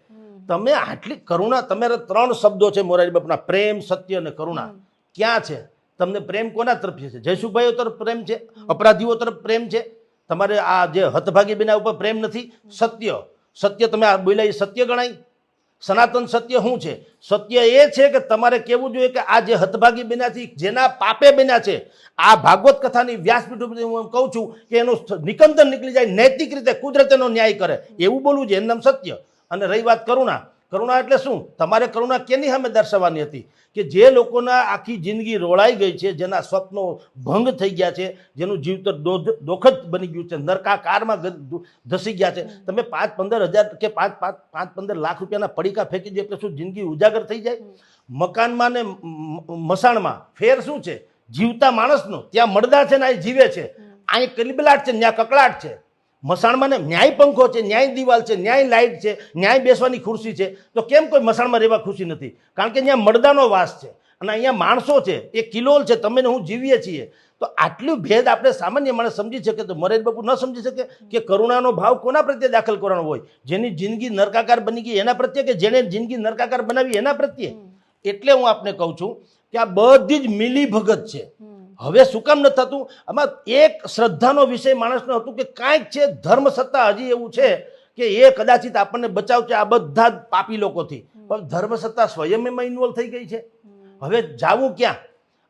તમે આટલી કરુણા, તમારા 3 શબ્દો છે મોરારી બાપુના, પ્રેમ, સત્ય અને કરુણા. ક્યાં છે? તમને પ્રેમ કોના તરફથી છે? જયસુખભાઈઓ તરફ પ્રેમ છે, અપરાધીઓ તરફ પ્રેમ છે. તમારે આ જે હતભાગી બેના ઉપર પ્રેમ નથી. સત્ય તમે આ બોલ્યા એ સત્ય ગણાય? સનાતન સત્ય શું છે? સત્ય એ છે કે તમારે કહેવું જોઈએ કે આ જે હતભાગી બન્યાથી, જેના પાપે બન્યા છે, આ ભાગવત કથાની વ્યાસપીઠ ઉપર હું કહું છું કે એનું નિકંદન નીકળી જાય, નૈતિક રીતે કુદરતનો ન્યાય કરે, એવું બોલવું છે, એનું નામ સત્ય. અને રહી વાત કરુણા, કરુણા એટલે શું? તમારે કરુણા કેની સામે દર્શાવવાની હતી? કે જે લોકોના આખી જિંદગી રોળાઈ ગઈ છે, જેના સ્વપ્નો ભંગ થઈ ગયા છે, જેનું જીવતર દોખદ બની ગયું છે, નરકાકારમાં ધસી ગયા છે, તમે 5-15 હજાર કે 5-15 લાખ રૂપિયાના પડીકા ફેંકી દો એટલે શું જિંદગી ઉજાગર થઈ જાય? મકાનમાં ને મસાણમાં ફેર શું છે? જીવતા માણસનો ત્યાં મળદા છે ને અહીં જીવે છે, અહીં કલબલાટ છે, ત્યાં કકળાટ છે. મસાણમાં ને ન્યાય પંખો છે, ન્યાય દિવાલ છે, ન્યાય લાઇટ છે, ન્યાય બેસવાની ખુરશી છે, તો કેમ કોઈ મસાણમાં રહેવા ખુશી નથી? કારણ કે ત્યાં મળદાનો વાસ છે અને અહીંયા માણસો છે, એ કિલોલ છે, તમે ને હું જીવીએ છીએ. તો આટલું ભેદ આપણે સામાન્ય માણસ સમજી શકે તો મરેજ બાપુ ન સમજી શકે કે કરુણાનો ભાવ કોના પ્રત્યે દાખલ કરવાનો હોય? જેની જિંદગી નરકાકાર બની ગઈ એના પ્રત્યે કે જેને જિંદગી નરકાકાર બનાવી એના પ્રત્યે? એટલે હું આપને કહું છું કે આ બધી જ મિલી ભગત છે. હવે શું કામ ન થતું? આમાં એક શ્રદ્ધાનો વિષય માણસનો હતું કે કાંઈક છે, ધર્મ સત્તા હજી એવું છે કે એ કદાચિત આપણને બચાવશે આ બધા જ પાપી લોકોથી. પણ ધર્મ સત્તા સ્વયં એમાં ઇન્વોલ્વ થઈ ગઈ છે. હવે જાવું ક્યાં?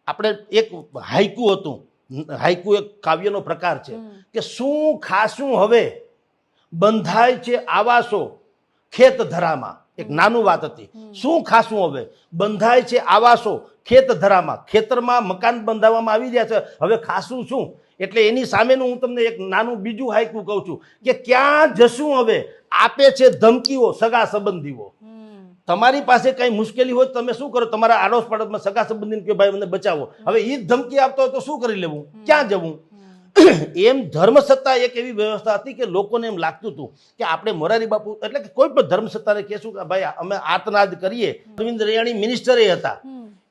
આપણે એક હાઈકુ હતું, હાઈકુ એક કાવ્યનો પ્રકાર છે કે શું ખાશું હવે બંધાય છે આવાસો ખેત ધરામાં. એક નાનું વાત હતી, શું ખાશું હવે બંધાય છે આવાસો ખેત ધરામાં. ખેતરમાં મકાન બંધાવવામાં આવી રહ્યા છે, હવે ખાશું શું? એટલે એની સામેનું હું તમને એક નાનું બીજું હાઈકું કહું છું કે ક્યાં જશું હવે આપે છે ધમકીઓ સગા સંબંધીઓ. તમારી પાસે કઈ મુશ્કેલી હોય તમે શું કરો? તમારા આડોશ પાડોશમાં સગા સંબંધીને કે ભાઈ મને બચાવો. હવે એ જ ધમકી આપતો હોય તો શું કરી લેવું? ક્યાં જવું? એમ ધર્મસત્તા એક એવી વ્યવસ્થા હતી કે લોકોને એમ લાગતું હતું કે આપણે મોરારી બાપુ એટલે કે કોઈ પણ ધર્મસત્તાને કહેશું કે ભાઈ અમે આર્તનાદ કરીએ. અરવિંદ રૈયાણી મિનિસ્ટર હતા,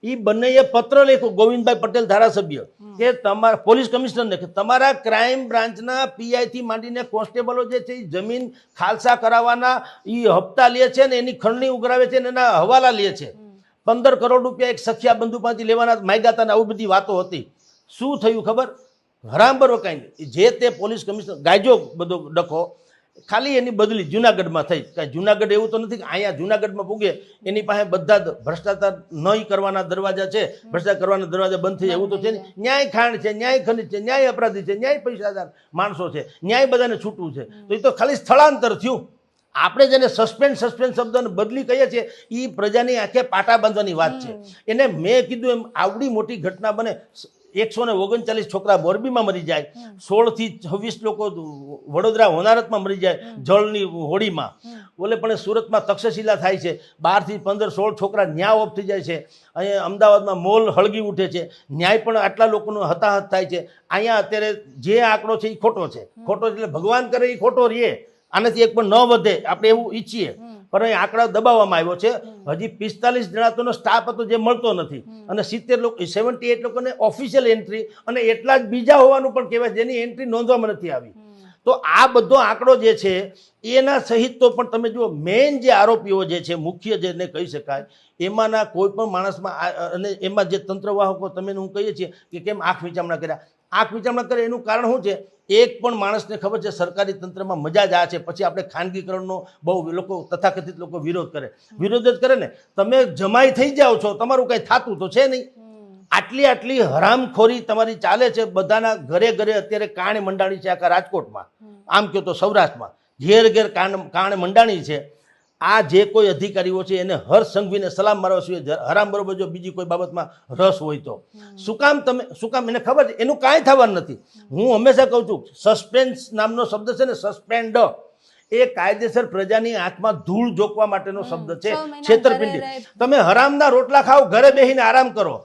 એ બંનેએ પત્ર લખ્યો ગોવિંદભાઈ પટેલ ધારાસભ્ય કે તમારા પોલીસ કમિશનરને કે તમારા ક્રાઇમ બ્રાન્ચના પીઆઈ થી માંડીને કોન્સ્ટેબલો જે છે એ જમીન ખાલસા કરાવવાના એ હપ્તા લે છે ને એની ખંડણી ઉઘરાવે છે ને એના હવાલા લે છે. 15 કરોડ રૂપિયા એક સખિયા બંધુમાંથી લેવાના માગ્યા હતા ને આવી બધી વાતો હતી. શું થયું ખબર? હરામબરો કાંઈ નહીં. જે તે પોલીસ કમિશનર ગાયજો બધો ડખો ખાલી એની બદલી જુનાગઢમાં થઈ. કાંઈ જુનાગઢ એવું તો નથી કે અહીંયા જુનાગઢમાં પૂગે એની પાસે બધા જ ભ્રષ્ટાચાર નહીં કરવાના દરવાજા છે, ભ્રષ્ટાચાર કરવાના દરવાજા બંધ થઈ જાય એવું તો છે નહીં. ન્યાય ખાણ છે, ન્યાય ખનિજ છે, ન્યાય અપરાધી છે, ન્યાય પૈસાદાર માણસો છે, ન્યાય બધાને છૂટવું છે. તો એ તો ખાલી સ્થળાંતર થયું. આપણે જેને સસ્પેન્ડ શબ્દને બદલી કહીએ છીએ એ પ્રજાની આંખે પાટા બાંધવાની વાત છે. એને મેં કીધું એમ આવડી મોટી ઘટના બને, 139 છોકરા મોરબીમાં મરી જાય, 16 થી 26 લોકો વડોદરા હોનારતમાં મરી જાય જળની હોડીમાં. બોલે પણ સુરતમાં તક્ષશિલા થાય છે, 12 થી 15 16 છોકરા ન્યાય ઓફ થઈ જાય છે. અહીંયા અમદાવાદમાં મોલ હળગી ઉઠે છે, ન્યાય પણ આટલા લોકોનો હતાહત થાય છે. અહીંયા અત્યારે જે આંકડો છે એ ખોટો છે. ખોટો એટલે ભગવાન કરે એ ખોટો રહે, આનાથી એક પણ ન વધે આપણે એવું ઈચ્છીએ. પણ એ આંકડા દબાવવામાં આવ્યો છે. હજી 45 જણાનો સ્ટાફ હતો જે મળતો નથી અને 78 લોકોને ઓફિશિયલ એન્ટ્રી અને એટલા જ બીજા હોવાનું પણ કહેવાય જેની એન્ટ્રી નોંધવામાં નથી આવી. તો આ બધો આંકડો જે છે એના સહિત તો પણ તમે જુઓ મેઇન જે આરોપીઓ જે છે મુખ્ય જેને કહી શકાય એમાંના કોઈ પણ માણસમાં અને એમાં જે તંત્રવાહકો તમે હું કહીએ છીએ કે કેમ આંખ વિચારણા કર્યા. આંખ વિચારણા કરે એનું કારણ શું છે? એક પણ માણસને ખબર છે સરકારી તંત્રમાં મજા જ આ છે. પછી આપણે ખાનગીકરણનો બહુ લોકો તથાકથિત લોકો વિરોધ કરે. વિરોધ જ કરે ને. તમે જમાઈ થઈ જાઓ છો, તમારું કંઈ થતું તો છે નહીં. આટલી હરામખોરી તમારી ચાલે છે. બધાના ઘરે ઘરે અત્યારે કાણે મંડાણી છે આખા રાજકોટમાં, આમ કહો તો સૌરાષ્ટ્રમાં ઘેર ઘેર કાણે મંડાણી છે. આ જે કોઈ અધિકારીઓ છે એને હર સંઘવીને સલામ મારવા સિવાય હરામ બરોબર જો બીજી કોઈ બાબતમાં રસ હોય તો શું કામ એને ખબર છે એનું કાંઈ થવાનું નથી. હું હંમેશા કહું છું સસ્પેન્સ નામનો શબ્દ છે ને, સસ્પેન્ડ એ કાયદેસર પ્રજાની આંખમાં ધૂળ ઝોકવા માટેનો શબ્દ છે. છેતરપિંડી. તમે હરામના રોટલા ખાઓ, ઘરે બેસીને આરામ કરો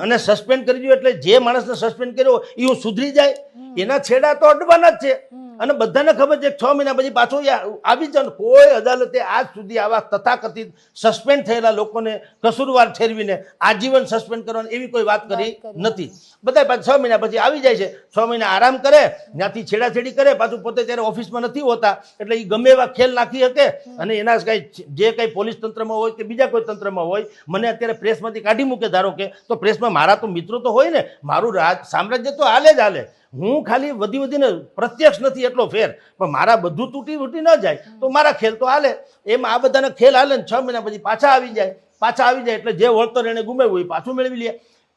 અને સસ્પેન્ડ કરી દો એટલે જે માણસને સસ્પેન્ડ કર્યો એ હું સુધરી જાય એના છેડા તો અડવાના જ છે. અને બધાને ખબર છે 6 મહિના પછી પાછો આવી જાય. કોઈ અદાલતે આજ સુધી આવા તથાકથિત સસ્પેન્ડ થયેલા લોકોને કસૂરવાર ઠેરવીને આજીવન સસ્પેન્ડ કરવાની એવી કોઈ વાત કરી નથી. બધા પાછા 6 મહિના પછી આવી જાય છે, 6 મહિના આરામ કરે, ત્યાંથી છેડાછેડી કરે, પાછું પોતે ત્યારે ઓફિસમાં નથી હોતા એટલે એ ગમે એવા ખેલ નાખી શકે. અને એના કઈ જે કંઈ પોલીસ તંત્રમાં હોય કે બીજા કોઈ તંત્રમાં હોય, મને અત્યારે પ્રેસમાંથી કાઢી મૂકે ધારો કે, તો પ્રેસમાં મારા તો મિત્રો તો હોય ને, મારું સામ્રાજ્ય તો હાલે જ હાલે. હું ખાલી વધીને પ્રત્યક્ષ નથી એટલો ફેર, પણ મારા બધું તૂટી ન જાય તો મારા ખેલ તો હાલે. એમ આ બધાના ખેલ હાલે ને 6 મહિના પછી પાછા આવી જાય એટલે જે વળતર એને ગુમાવ્યું એ પાછું મેળવી લે.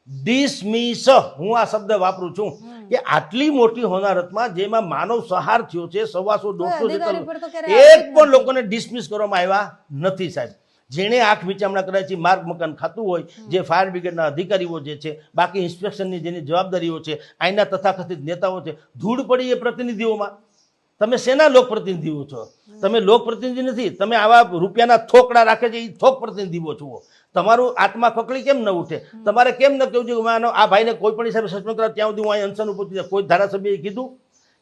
ડિસમિસ, હું આ શબ્દ વાપરું છું કે આટલી મોટી હોનારતમાં જેમાં માનવ સહાર થયો છે 125-150 અધિકારી પર તો ક્યારે એક આવ્યું જ પણ લોકોને ડિસમિસ કરવામાં આવ્યા નથી સાહેબ. જેણે આંખ વિચારણા કરાય છે માર્ગ મકાન ખાતું હોય, જે ફાયર બ્રિગેડના અધિકારીઓ જે છે, બાકી ઇન્સ્પેક્શનની જેની જવાબદારીઓ છે, અહીંના તથાકથિત નેતાઓ છે, ધૂળ પડી એ પ્રતિનિધિઓમાં. તમે શેના લોકપ્રતિનિધિઓ છો? તમે લોકપ્રતિનિધિ નથી, તમે આવા રૂપિયાના થોકડા રાખે છે એ થોક પ્રતિનિધિઓ છો. તમારું આત્મા ખકડી કેમ ન ઉઠે? તમારે કેમ ન કહેવું જોઈએ કે આ ભાઈને કોઈ પણ હિસાબે સસ્પેન્ડ કરાવ, ત્યાં સુધી હું અહીં અનશન ઉપર છું? કોઈ ધારાસભ્યએ કીધું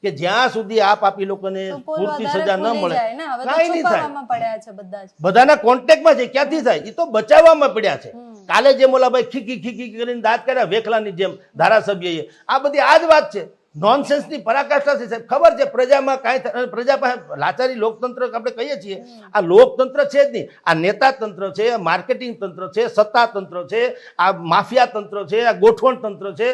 કે જ્યાં સુધી આ પાપી લોકોને પૂરતી સજા ન મળે કાંઈ નહીં થાય. બધાના કોન્ટેક્ટમાં છે, ક્યાંથી થાય? એ તો બચાવવામાં પડ્યા છે. કાલે જેમ ઓલાભાઈ ખીખી ખીખી કરીને દાંત કર્યા વેખલાની જેમ ધારાસભ્યએ, આ બધી આ જ વાત છે. નોનસેન્સની પરાકાષ્ઠા છે સાહેબ. ખબર છે પ્રજામાં કાંઈ, પ્રજા પાસે લાચારી લોકતંત્ર આપણે કહીએ છીએ, આ લોકતંત્ર છે જ નહીં. આ નેતા તંત્ર છે, માર્કેટિંગ તંત્ર છે, સત્તા તંત્ર છે, આ માફિયા તંત્ર છે, આ ગોઠવણ તંત્ર છે.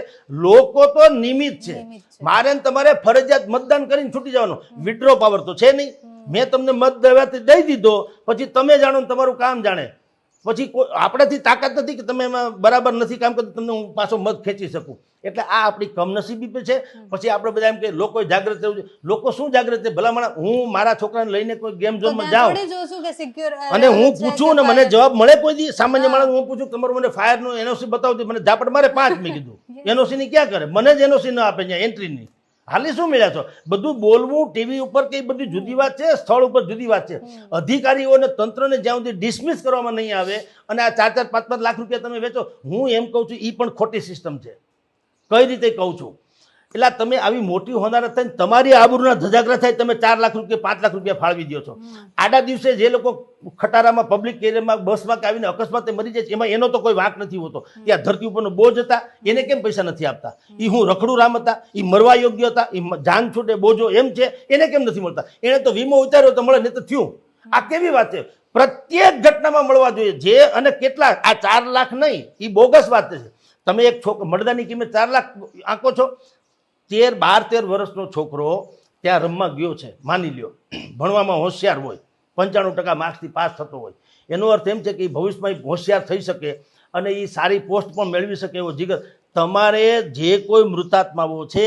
લોકો તો નિમિત્ત છે. મારે ને તમારે ફરજિયાત મતદાન કરીને છૂટી જવાનું. વિડ્રો પાવર તો છે નહીં. મેં તમને મત દેવાથી દઈ દીધો, પછી તમે જાણો ને તમારું કામ જાણે. પછી આપણાથી તાકાત નથી કે તમે એમાં બરાબર નથી કામ કરતું, તમને હું પાછો મત ખેંચી શકું. એટલે આ આપણી કમનસીબી છે. પછી આપણે બધા એમ કે લોકો જાગૃત થવું છે. લોકો શું જાગૃત છે? ભલામણ હું મારા છોકરાને લઈને કોઈ ગેમ ઝોનમાં જાઉં અને હું પૂછું ને મને જવાબ મળે કોઈ દી? સામાન્ય માણસ હું પૂછું તમારું મને ફાયરનું એનઓસી બતાવતી, મને ઝાપટ મારે 5. મેં કીધું એનઓસી ની ક્યાં કરે? મને જ એનઓસી ન આપે ત્યાં એન્ટ્રીની. હાલી શું મળ્યા છો? બધું બોલવું ટીવી ઉપર કે બધી જુદી વાત છે, સ્થળ ઉપર જુદી વાત છે. અધિકારીઓને તંત્રને જ્યાં સુધી ડિસમિસ કરવામાં નહીં આવે અને આ 4-4, 5-5 લાખ રૂપિયા તમે વેચો, હું એમ કહું છું એ પણ ખોટી સિસ્ટમ છે. કઈ રીતે કહું છું? એટલે તમે આવી મોટી હોનારત થઈને તમારી આબરૂના ધજાગરા થાય, તમે 4 લાખ રૂપિયા 5 લાખ રૂપિયા ફાળવી દો છો. આડા દિવસે જે લોકો ખટારામાં પબ્લિક એરિયામાં બસમાં કે આવીને અકસ્માતે મરી જાય છે, એમાં એનો તો કોઈ વાંક નથી હોતો. ત્યાં ધરતી ઉપરનો બોજ હતા, એને કેમ પૈસા નથી આપતા? એ હું રખડું રામ હતા, એ મરવા યોગ્ય હતા, એ જાન છૂટે બોજો એમ છે, એને કેમ નથી મળતા? એને તો વીમો ઉતાર્યો તો મળે, નહીં તો થયું. આ કેવી વાત છે? પ્રત્યેક ઘટનામાં મળવા જોઈએ. જે અને કેટલા, આ 4 લાખ નહીં, એ બોગસ વાત છે. તમે એક મળદાની કિંમત 4 લાખ આંકો છો. 12-13 વર્ષનો છોકરો ત્યાં રમવા ગયો છે, માની લ્યો, ભણવામાં હોશિયાર હોય, 95% માર્ક્સથી પાસ થતો હોય, એનો અર્થ એમ છે કે એ ભવિષ્યમાં હોશિયાર થઈ શકે અને એ સારી પોસ્ટ પણ મેળવી શકે એવો જીગર. તમારે જે કોઈ મૃતાત્માઓ છે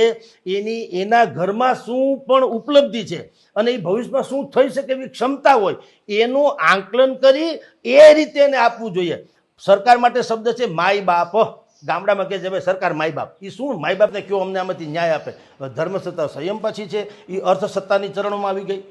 એના ઘરમાં શું પણ ઉપલબ્ધિ છે અને એ ભવિષ્યમાં શું થઈ શકે એવી ક્ષમતા હોય, એનું આંકલન કરી એ રીતે એને આપવું જોઈએ. સરકાર માટે શબ્દ છે માય બાપ. ગામડામાં કહે છે ભાઈ સરકાર માય બાપ. એ શું માય બાપને કયો અમને આમાંથી ન્યાય આપે? ધર્મસત્તા સંયમ પાછી છે, એ અર્થસત્તાની ચરણોમાં આવી ગઈ.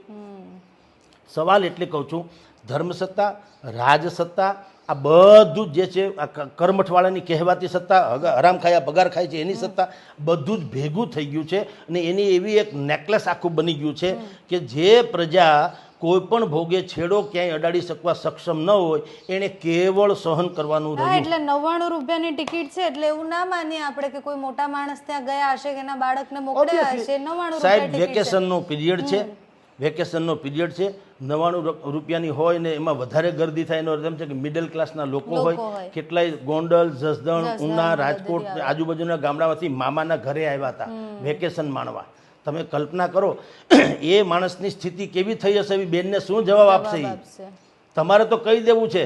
સવાલ એટલે કહું છું, ધર્મસત્તા, રાજસત્તા, આ બધું જ જે છે, આ કર્મઠવાળાની કહેવાતી સત્તા, હરામ ખાયા પગાર ખાય છે એની સત્તા, બધું જ ભેગું થઈ ગયું છે અને એની એવી એક નેકલેસ આખું બની ગયું છે કે જે પ્રજા કોઈ પણ ભોગે છેડો ક્યાંય અડાડી શકવા સક્ષમ ન હોય એને કેવળ સહન કરવાનું રહ્યું. એટલે 99 રૂપિયાની ટિકિટ છે એટલે એવું ના માનીએ આપણે કે કોઈ મોટા માણસ ત્યાં ગયા હશે કે એના બાળકને મોકલ્યા હશે. 99 સાહેબ વેકેશનનો પીરિયડ છે, વેકેશનનો પીરિયડ છે. 99 રૂપિયાની હોય ને એમાં વધારે ગર્દી થાય એનો અર્થ એમ છે કે મિડલ ક્લાસના લોકો હોય. કેટલાય ગોંડલ, જસદણ, ઉના, રાજકોટ આજુબાજુના ગામડામાંથી મામાના ઘરે આવ્યા હતા વેકેશન માણવા. તમે કલ્પના કરો એ માણસની સ્થિતિ કેવી થઈ હશે? એવી બેનને શું જવાબ આપશે? તમારે તો કહી દેવું છે.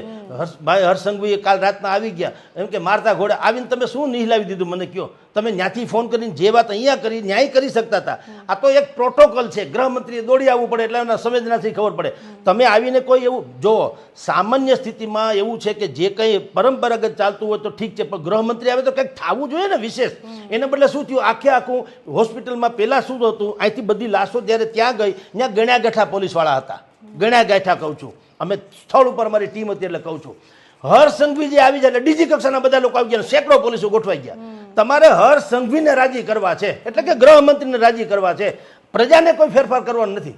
ભાઈ હર્ષસંઘવી કાલ રાતના આવી ગયા, એમ કે મારતા ઘોડે આવીને તમે શું નિહલાવી દીધું મને કહો? તમે ત્યાંથી ફોન કરીને જે વાત અહીંયા કરી ન્યાય કરી શકતા હતા. આ તો એક પ્રોટોકોલ છે, ગૃહમંત્રીએ દોડી આવવું પડે એટલે એના સંવેદનાથી ખબર પડે. તમે આવીને કોઈ એવું જુઓ, સામાન્ય સ્થિતિમાં એવું છે કે જે કંઈ પરંપરાગત ચાલતું હોય તો ઠીક છે, પણ ગૃહમંત્રી આવે તો કંઈક થવું જોઈએ ને વિશેષ. એને બદલે શું થયું? આખું હોસ્પિટલમાં પહેલાં શું હતું, અહીંથી બધી લાશો જ્યારે ત્યાં ગઈ ત્યાં ગણ્યા ગાંઠા પોલીસવાળા હતા. ગણ્યા ગાંઠા કહું છું, અમે સ્થળ ઉપર અમારી ટીમ હતી એટલે કહું છું. હર્ષ સંઘવી જે આવી જાય એટલે ડીજી કક્ષાના બધા લોકો આવી ગયા, સેંકડો પોલીસો ગોઠવાઈ ગયા. તમારે હર્ષ સંઘવીને રાજી કરવા છે, એટલે કે ગૃહમંત્રીને રાજી કરવા છે, પ્રજાને કોઈ ફેરફાર કરવાનો નથી.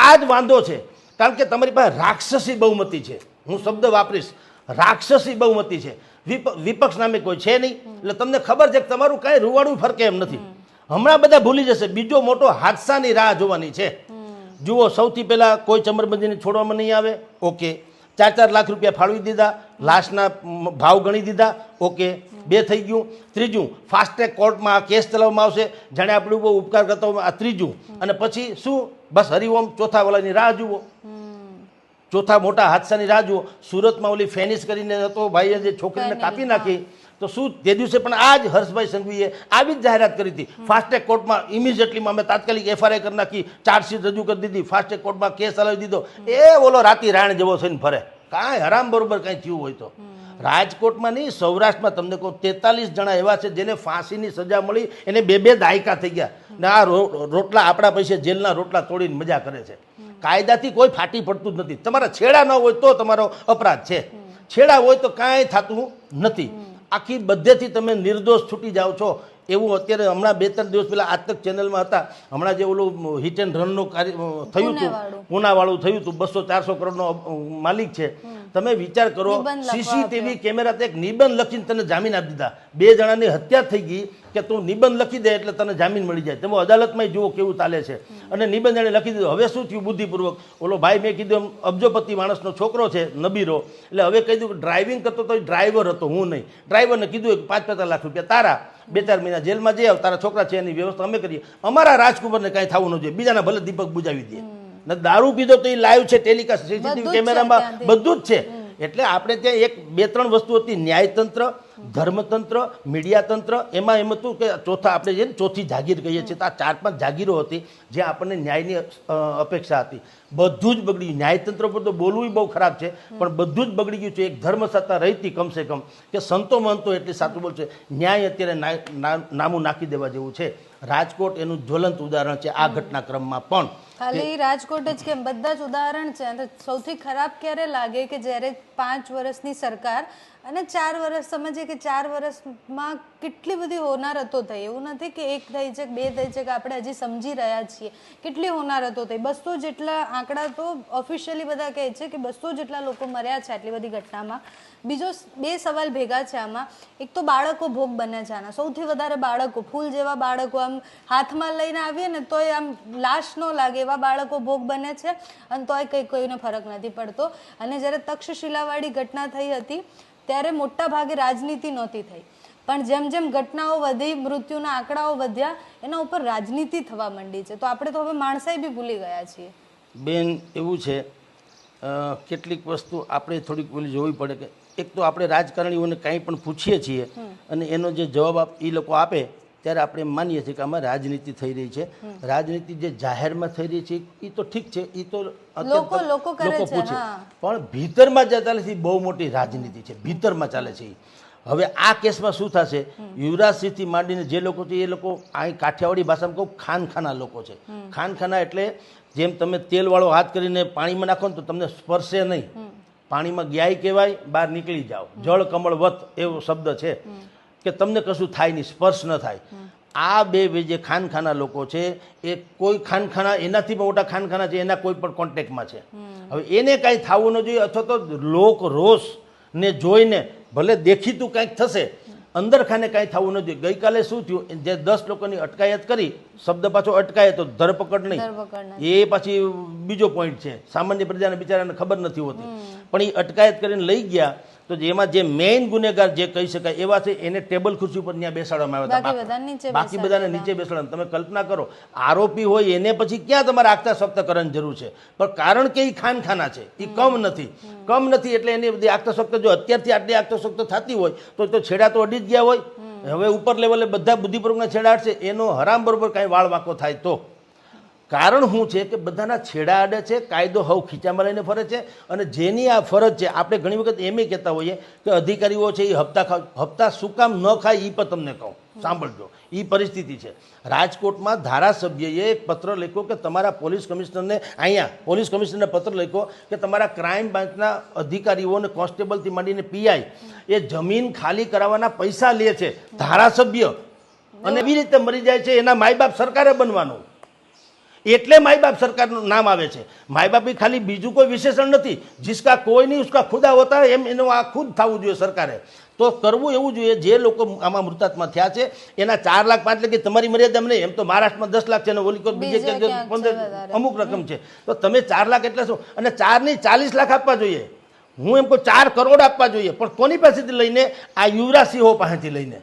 આ જ વાંધો છે, કારણ કે તમારી પાસે રાક્ષસી બહુમતી છે. હું શબ્દ વાપરીશ, રાક્ષસી બહુમતી છે. વિપક્ષ નામે કોઈ છે નહીં, એટલે તમને ખબર છે કે તમારું કાંઈ રૂવાડું ફરકે એમ નથી. હમણાં બધા ભૂલી જશે. બીજો મોટો હાદસાની રાહ જોવાની છે. જુઓ, સૌથી પહેલાં કોઈ ચમરબંધીને છોડવામાં નહીં આવે, ઓકે. 4-4 લાખ રૂપિયા ફાળવી દીધા, લાશના ભાવ ગણી દીધા, ઓકે. 2 થઈ ગયું. ત્રીજું, ફાસ્ટ ટ્રેક કોર્ટમાં આ કેસ ચલાવવામાં આવશે, જાણે આપણું બહુ ઉપકાર કરતા હોય. આ ત્રીજું. અને પછી શું? બસ હરિઓમ ચોથા વાળાની રાહ જુઓ, ચોથા મોટા હાદસાની રાહ જુઓ. સુરતમાં ઓલી ફેનિશ કરીને હતો ભાઈએ જે છોકરીને કાપી નાખી, તો શું તે દિવસે પણ આ જ હર્ષભાઈ સંઘવીએ આવી જ જાહેરાત કરી હતી. ફાસ્ટ્રેક કોર્ટમાં ઇમિડિયેટલીમાં અમે તાત્કાલિક એફઆઈઆર કરી નાખી, ચાર્જશીટ રજૂ કરી દીધી, ફાસ્ટ્રેક કોર્ટમાં કેસ હલાવી દીધો. એ ઓલો રાતી રાણ જેવો થઈને ફરે, કાંઈ હરામ બરોબર કાંઈ થયું હોય તો. રાજકોટમાં નહીં, સૌરાષ્ટ્રમાં તમને કહું 43 જણા એવા છે જેને ફાંસીની સજા મળી, એને 2 દાયકા થઈ ગયા ને આ રોટલા આપણા પૈસે જેલના રોટલા તોડીને મજા કરે છે. કાયદાથી કોઈ ફાટી પડતું જ નથી. તમારા છેડા ન હોય તો તમારો અપરાધ છે, છેડા હોય તો કાંઈ થતું નથી. આખી બધેથી તમે નિર્દોષ છૂટી જાઓ છો. એવું અત્યારે હમણાં 2-3 દિવસ પહેલાં આજ તક ચેનલમાં હતા, હમણાં જે ઓલું હિટ એન્ડ રનનું કાર્ય થયું હતું, પૂનાવાળું થયું હતું, 200-400 કરોડનો માલિક છે. તમે વિચાર કરો, સીસીટીવી કેમેરા એક નિબંધ લખીને તને જામીન આપી દીધા. 2 જણાની હત્યા થઈ ગઈ કે તું નિબંધ લખી દે એટલે તને જામીન મળી જાય. તમે અદાલતમાં જુઓ કેવું ચાલે છે. અને નિબંધ એણે લખી દીધો. હવે શું થયું બુદ્ધિપૂર્વક, ઓલો ભાઈ મેં કીધું અબજોપતિ માણસનો છોકરો છે નબીરો, એટલે હવે કહી દઉં કે ડ્રાઇવિંગ કરતો તો ડ્રાઈવર હતો, હું નહીં. ડ્રાઈવરને કીધું કે 5-5 લાખ રૂપિયા તારા, 2-4 મહિના જેલમાં જઈ આવ, તારા છોકરા છે એની વ્યવસ્થા અમે કરીએ. અમારા રાજકુમારને કાંઈ થવું ન જોઈએ, બીજાના ભલે દીપક બુજાવી દે. દારૂ પીધો તો એ લાઈવ છે, ટેલિકાસ્ટ સીસીટીવી કેમેરામાં બધું જ છે. એટલે આપણે ત્યાં એક 2-3 વસ્તુ હતી, ન્યાયતંત્ર, ધર્મતંત્ર, મીડિયાતંત્ર. એમાં એમ હતું કે ચોથા આપણે જે ચોથી જાગીર કહીએ છીએ, તો આ 4-5 જાગીરો હતી જ્યાં આપણને ન્યાયની અપેક્ષા હતી. બધું જ બગડી ગયું. ન્યાયતંત્ર પર તો બોલવું બહુ ખરાબ છે, પણ બધું જ બગડી ગયું છે. એક ધર્મસત્તા રહી હતી કમસે કમ, કે સંતો મહંતો એટલી સાચું બોલશે. ન્યાય અત્યારે નામું નાખી દેવા જેવું છે. રાજકોટ એનું જ્વલંત ઉદાહરણ છે આ ઘટનાક્રમમાં. પણ ખાલી રાજકોટ જ કેમ, બધા જ ઉદાહરણ છે. અને સૌથી ખરાબ ક્યારે લાગે કે જ્યારે 5 વર્ષની સરકાર અને 4 વર્ષ સમજીએ કે 4 વર્ષમાં કેટલી બધી હોનારતો થઈ. એવું નથી કે 1 થઈ છે, 2 થઈ છે, કે આપણે હજી સમજી રહ્યા છીએ કેટલી હોનારતો થઈ. 200 જેટલા આંકડા તો ઓફિશિયલી બધા કહે છે કે 200 જેટલા લોકો મર્યા છે આટલી બધી ઘટનામાં. બીજો 2 સવાલ ભેગા છે આમાં. એક તો બાળકો ભોગ બને છે આના, સૌથી વધારે બાળકો, ફૂલ જેવા બાળકો, આમ હાથમાં લઈને આવીએ ને તોય આમ લાશ ન લાગે એવા બાળકો ભોગ બને છે, અને તોય કંઈ કોઈને ફરક નથી પડતો. અને જ્યારે તક્ષશિલાવાળી ઘટના થઈ હતી ત્યારે મોટા ભાગે રાજનીતિ નહોતી થઈ, પણ જેમ જેમ ઘટનાઓ વધી, મૃત્યુના આંકડાઓ વધ્યા, એના ઉપર રાજનીતિ થવા માંડી છે. તો આપણે તો હવે માણસાઈ બી ભૂલી ગયા છીએ. બેન એવું છે, કેટલીક વસ્તુ આપણે થોડીક પેલી જોવી પડે કે એક તો આપણે રાજકારણીઓને કાંઈ પણ પૂછીએ છીએ અને એનો જે જવાબ એ લોકો આપે ત્યારે આપણે માનીએ છીએ કે આમાં રાજનીતિ થઈ રહી છે. રાજનીતિ જે જાહેરમાં થઈ રહી છે એ તો ઠીક છે, એ તો લોકો પૂછે, પણ ભીતરમાં જે ચાલે છે એ બહુ મોટી રાજનીતિ છે, ભીતરમાં ચાલે છે. હવે આ કેસમાં શું થશે, યુવરાજસિંહથી માંડીને જે લોકો છે એ લોકો અહીં કાઠિયાવાડી ભાષામાં કહું ખાનખાના લોકો છે. ખાનખાના એટલે જેમ તમે તેલવાળો હાથ કરીને પાણીમાં નાખો ને તો તમને સ્પર્શે નહીં, પાણીમાં ગ્યાય કહેવાય, બહાર નીકળી જાઓ, જળ કમળવત એવો શબ્દ છે કે તમને કશું થાય નહીં, સ્પર્શ ન થાય. આ બે જે ખાનખાના લોકો છે એ કોઈ ખાનખાના એનાથી પણ મોટા ખાનખાના છે, એના કોઈ પણ કોન્ટેક્ટમાં છે. હવે એને કાંઈ થવું ન જોઈએ, અથવા તો લોક રોષ ને જોઈને ભલે દેખીતું કાંઈક થશે, અંદર ખાને કાંઈ થવું ન જોઈએ. ગઈકાલે શું થયું, જે 10 લોકોની અટકાયત કરી, શબ્દ પાછો અટકાયત તો ધરપકડ નહીં, એ પાછી બીજો પોઈન્ટ છે. સામાન્ય પ્રજાને બિચારાને ખબર નથી હોતી, પણ એ અટકાયત કરીને લઈ ગયા તો એમાં જે મેઇન ગુનેગાર જે કહી શકાય એવા છે એને ટેબલ ખુરશી પર ત્યાં બેસાડવામાં આવ્યા હતા, બાકી બધાને નીચે બેસાડવા. તમે કલ્પના કરો, આરોપી હોય એને પછી ક્યાં તમારે આગતા સખ્ત કરવાની જરૂર છે, પણ કારણ કે એ ખાનખાના છે, એ કમ નથી એટલે એની બધી આગતા સખ્ત જો અત્યારથી આટલી આગતા સખ્ત થતી હોય તો છેડા તો અડી જ ગયા હોય. હવે ઉપર લેવલે બધા બુદ્ધિપૂર્વકના છેડા અડશે, એનો હરામ બરોબર કાંઈ વાળ વાંકો થાય તો. કારણ શું છે કે બધાના છેડા અડે છે, કાયદો હવ ખીચામાં લઈને ફરે છે. અને જેની આ ફરજ છે, આપણે ઘણી વખત એમ કહેતા હોઈએ કે અધિકારીઓ છે એ હપ્તા શું કામ ન ખાય, એ પણ તમને કહું, સાંભળજો. એ પરિસ્થિતિ છે. રાજકોટમાં ધારાસભ્યએ એક પત્ર લખ્યો કે તમારા પોલીસ કમિશનરને, અહીંયા પોલીસ કમિશનરને પત્ર લખ્યો કે તમારા ક્રાઇમ બ્રાન્ચના અધિકારીઓને, કોન્સ્ટેબલથી માંડીને પીઆઈ એ જમીન ખાલી કરાવવાના પૈસા લે છે, ધારાસભ્ય, અને એવી રીતે મરી જાય છે. એના માય બાપ સરકારે બનવાનું, એટલે માય બાપ સરકારનું નામ આવે છે. માય બાપ એ ખાલી બીજું કોઈ વિશેષણ નથી, જિસકા કોઈ નહીં ઉસકા ખુદા હોતા, એમ એનું આ ખુદ થવું જોઈએ સરકારે. તો કરવું એવું જોઈએ, જે લોકો આમાં મૃતાત્મા થયા છે એના 4 લાખ 5 લાખ તમારી મર્યાદા નહીં, એમ તો મહારાષ્ટ્રમાં 10 લાખ છે અને ઓલી બીજે 15 અમુક રકમ છે, તો તમે 4 લાખ એટલે શું, અને 4 નહીં 40 લાખ આપવા જોઈએ. હું એમ કહું 4 કરોડ આપવા જોઈએ, પણ કોની પાસેથી લઈને? આ યુવરાજસિંહો પાસેથી લઈને,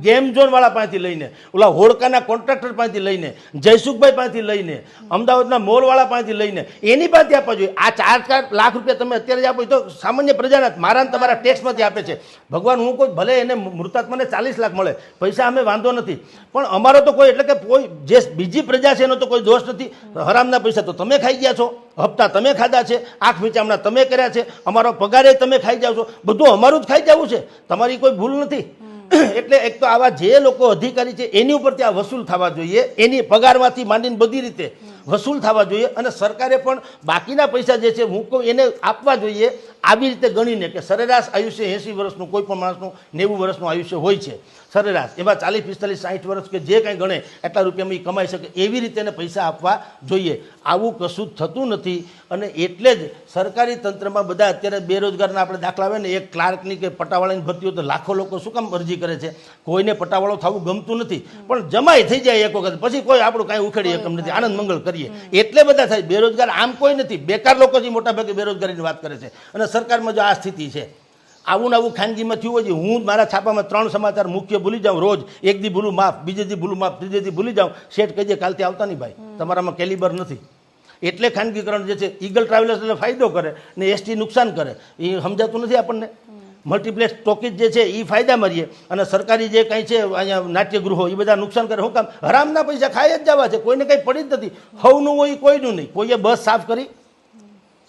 ગેમ ઝોન વાળા પાસેથી લઈને, ઓલા હોડકાના કોન્ટ્રાક્ટર પાસેથી લઈને, જયસુખભાઈ પાસેથી લઈને, અમદાવાદના મોલ વાળા પાસેથી લઈને એની પાસેથી આપવા જોઈએ. આ 4 લાખ રૂપિયા તમે અત્યારે જ આપો એ તો સામાન્ય પ્રજાના મારા ને તમારા ટેક્સમાંથી આપે છે. ભગવાન હું કોઈ ભલે એને મૃતાત્માને 40 લાખ મળે, પૈસા અમે વાંધો નથી, પણ અમારો તો કોઈ એટલે કે કોઈ જે બીજી પ્રજા છે એનો તો કોઈ દોષ નથી. હરામના પૈસા તો તમે ખાઈ ગયા છો, હપ્તા તમે ખાધા છે, આંખ વિચામણા તમે કર્યા છે, અમારો પગારે તમે ખાઈ જાવ છો, બધું અમારું જ ખાઈ જવું છે, તમારી કોઈ ભૂલ નથી. એટલે એક તો આવા જે લોકો અધિકારી છે એની ઉપરથી આ વસૂલ થવા જોઈએ, એની પગારમાંથી માંડીને બધી રીતે વસૂલ થવા જોઈએ. અને સરકારે પણ બાકીના પૈસા જે છે હું કહું એને આપવા જોઈએ આવી રીતે ગણીને કે સરેરાશ આયુષ્ય 80 વર્ષનું કોઈ પણ માણસનું 90 વર્ષનું આયુષ્ય હોય છે સરેરાશ, એમાં 40, 45, 60 વર્ષ કે જે કાંઈ ગણે એટલા રૂપિયામાં એ કમાઈ શકે એવી રીતે એને પૈસા આપવા જોઈએ. આવું કશું જ થતું નથી. અને એટલે જ સરકારી તંત્રમાં બધા અત્યારે બેરોજગારના આપણે દાખલા આવે ને, એક ક્લાર્કની કે પટાવાળાની ભરતી હોય તો લાખો લોકો શું કામ અરજી કરે છે? કોઈને પટાવાળો થવું ગમતું નથી, પણ જમાઈ થઈ જાય એક વખત પછી કોઈ આપણું કાંઈ ઉખેડી એકમ નથી, આનંદ મંગળ કરીએ એટલે બધા થાય. બેરોજગાર આમ કોઈ નથી, બેકાર લોકો જ મોટા ભાગે બેરોજગારીની વાત કરે છે. અને સરકારમાં જો આ સ્થિતિ છે, આવું ને આવું ખાનગીમાં થયું હોય છે. હું મારા છાપામાં 3 સમાચાર મુખ્ય ભૂલી જાઉં રોજ, એક દી ભૂલું માફ, બીજે દી ભૂલું માફ, ત્રીજે દી ભૂલી જાઉં, શેઠ કહી દે કાલથી આવતા નહીં ભાઈ, તમારામાં કેલિબર નથી. એટલે ખાનગીકરણ જે છે ઈગલ ટ્રાવેલર્સ એટલે ફાયદો કરે ને એસટી નુકસાન કરે, એ સમજાતું નથી આપણને. મલ્ટીપ્લેક્સ ટોકીજ જે છે એ ફાયદા મારીએ અને સરકારી જે કંઈ છે અહીંયા નાટ્યગૃહો એ બધા નુકસાન કરે. શું કામ? હરામના પૈસા ખાઈ જ જવા છે, કોઈને કંઈ પડી જ નથી. હવનું હોય કોઈનું નહીં. કોઈએ બસ સાફ કરી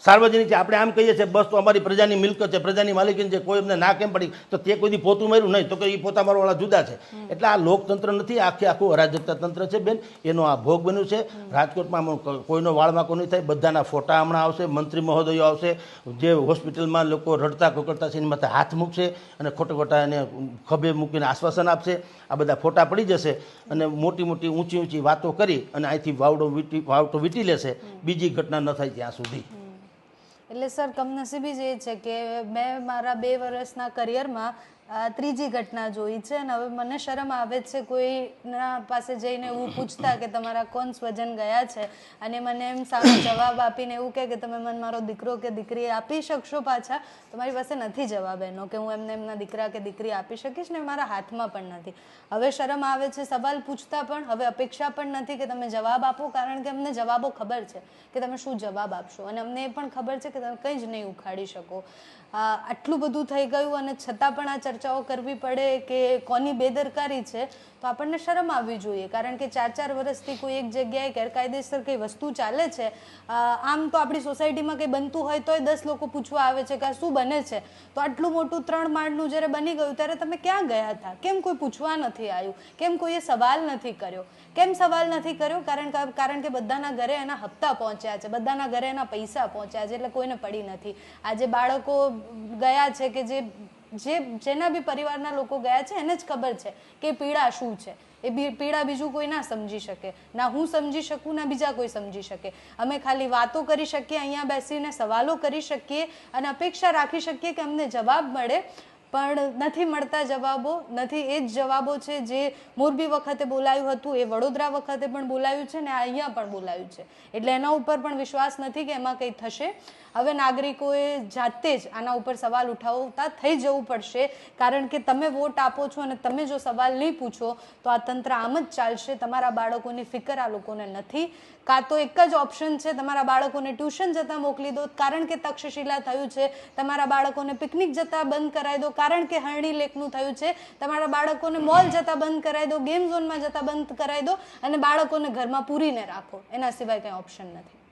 સાર્વજનિક છે, આપણે આમ કહીએ છીએ બસ તો અમારી પ્રજાની મિલકત છે, પ્રજાની માલિકીની છે, કોઈ એમને ના કેમ પડી? તો તે કોઈ દી પોતું માર્યું નહીં તો કે એ પોતા મારવાવાળા જુદા છે. એટલે આ લોકતંત્ર નથી, આખું અરાજકતા તંત્ર છે બેન, એનો આ ભોગ બન્યું છે. રાજકોટમાં કોઈનો વાળવાકો નહીં થાય, બધાના ફોટા હમણાં આવશે, મંત્રી મહોદયો આવશે, જે હોસ્પિટલમાં લોકો રડતા કોકડતા છે એની માથે હાથ મૂકશે અને ખોટા એને ખભે મૂકીને આશ્વાસન આપશે. આ બધા ફોટા પડી જશે અને મોટી મોટી ઊંચી વાતો કરી અને અહીંથી વાવટો વીટી લેશે, બીજી ઘટના ન થાય ત્યાં સુધી. એટલે સર કમનસીબી જ એ છે કે મેં મારા 2 વર્ષના કરિયરમાં ત્રીજી ઘટના જોઈ છે અને હવે મને શરમ આવે છે કોઈના પાસે જઈને એવું પૂછતા કે તમારા કોણ સ્વજન ગયા છે અને મને એમ સામે જવાબ આપીને એવું કહે કે તમે મને મારો દીકરો કે દીકરી આપી શકશો પાછા? તમારી પાસે નથી જવાબ એનો કે હું એમને એમના દીકરા કે દીકરી આપી શકીશ ને મારા હાથમાં પણ નથી. હવે શરમ આવે છે સવાલ પૂછતા પણ, હવે અપેક્ષા પણ નથી કે તમે જવાબ આપો, કારણ કે અમને જવાબો ખબર છે કે તમે શું જવાબ આપશો અને અમને એ પણ ખબર છે કે તમે કંઈ જ નહીં ઉખાડી શકો. આટલું બધું થઈ ગયું અને છતાં પણ આ ચર્ચાઓ કરવી પડે કે કોની બેદરકારી છે, તો આપણને શરમ આવવી જોઈએ. કારણ કે 4 વર્ષથી કોઈ એક જગ્યાએ ગેરકાયદેસર કંઈ વસ્તુ ચાલે છે, આમ તો આપણી સોસાયટીમાં કંઈ બનતું હોય તોય 10 લોકો પૂછવા આવે છે કે આ શું બને છે. તો આટલું મોટું 3 માળનું જ્યારે બની ગયું ત્યારે તમે ક્યાં ગયા હતા? કેમ કોઈ પૂછવા નથી આવ્યું? કેમ કોઈએ સવાલ નથી કર્યો? કેમ સવાલ નથી કર્યો? કારણ કે બધાના ઘરે એના હપ્તા પહોંચ્યા છે, બધાના ઘરે એના પૈસા પહોંચ્યા છે, એટલે કોઈને પડી નથી. આજે બાળકો ગયા છે કે જેના બી પરિવારના લોકો ગયા છે એને જ ખબર છે કે પીડા શું છે. એ પીડા બીજું કોઈ ના સમજી શકે, ના હું સમજી શકું ના બીજા કોઈ સમજી શકે. અમે ખાલી વાતો કરી શકીએ, અહીંયા બેસીને સવાલો કરી શકીએ અને અપેક્ષા રાખી શકીએ કે અમને જવાબ મળે, પણ નથી મળતા જવાબો. નથી એ જ જવાબો છે જે મોરબી વખતે બોલાયું હતું, એ વડોદરા વખતે પણ બોલાયું છે ને અહીંયા પણ બોલાયું છે. એટલે એના ઉપર પણ વિશ્વાસ નથી કે એમાં કંઈ થશે. હવે નાગરિકોએ જાતે જ આના ઉપર સવાલ ઉઠાવતા થઈ જવું પડશે, કારણ કે તમે વોટ આપો છો અને તમે જો સવાલ નહીં પૂછો તો આ તંત્ર આમ જ ચાલશે. તમારા બાળકોની ફિકર આ લોકોને નથી. કાં તો એક જ ઓપ્શન છે, તમારા બાળકોને ટ્યુશન જતા મોકલી દો કારણ કે તક્ષશિલા થયું છે, તમારા બાળકોને પિકનિક જતા બંધ કરાવી દો કારણ કે હરણી લેકનું થયું છે, તમારા બાળકોને મોલ જતા બંધ કરાવી દો, ગેમ ઝોનમાં જતા બંધ કરાવી દો અને બાળકોને ઘરમાં પૂરીને રાખો. એના સિવાય કંઈ ઓપ્શન નથી.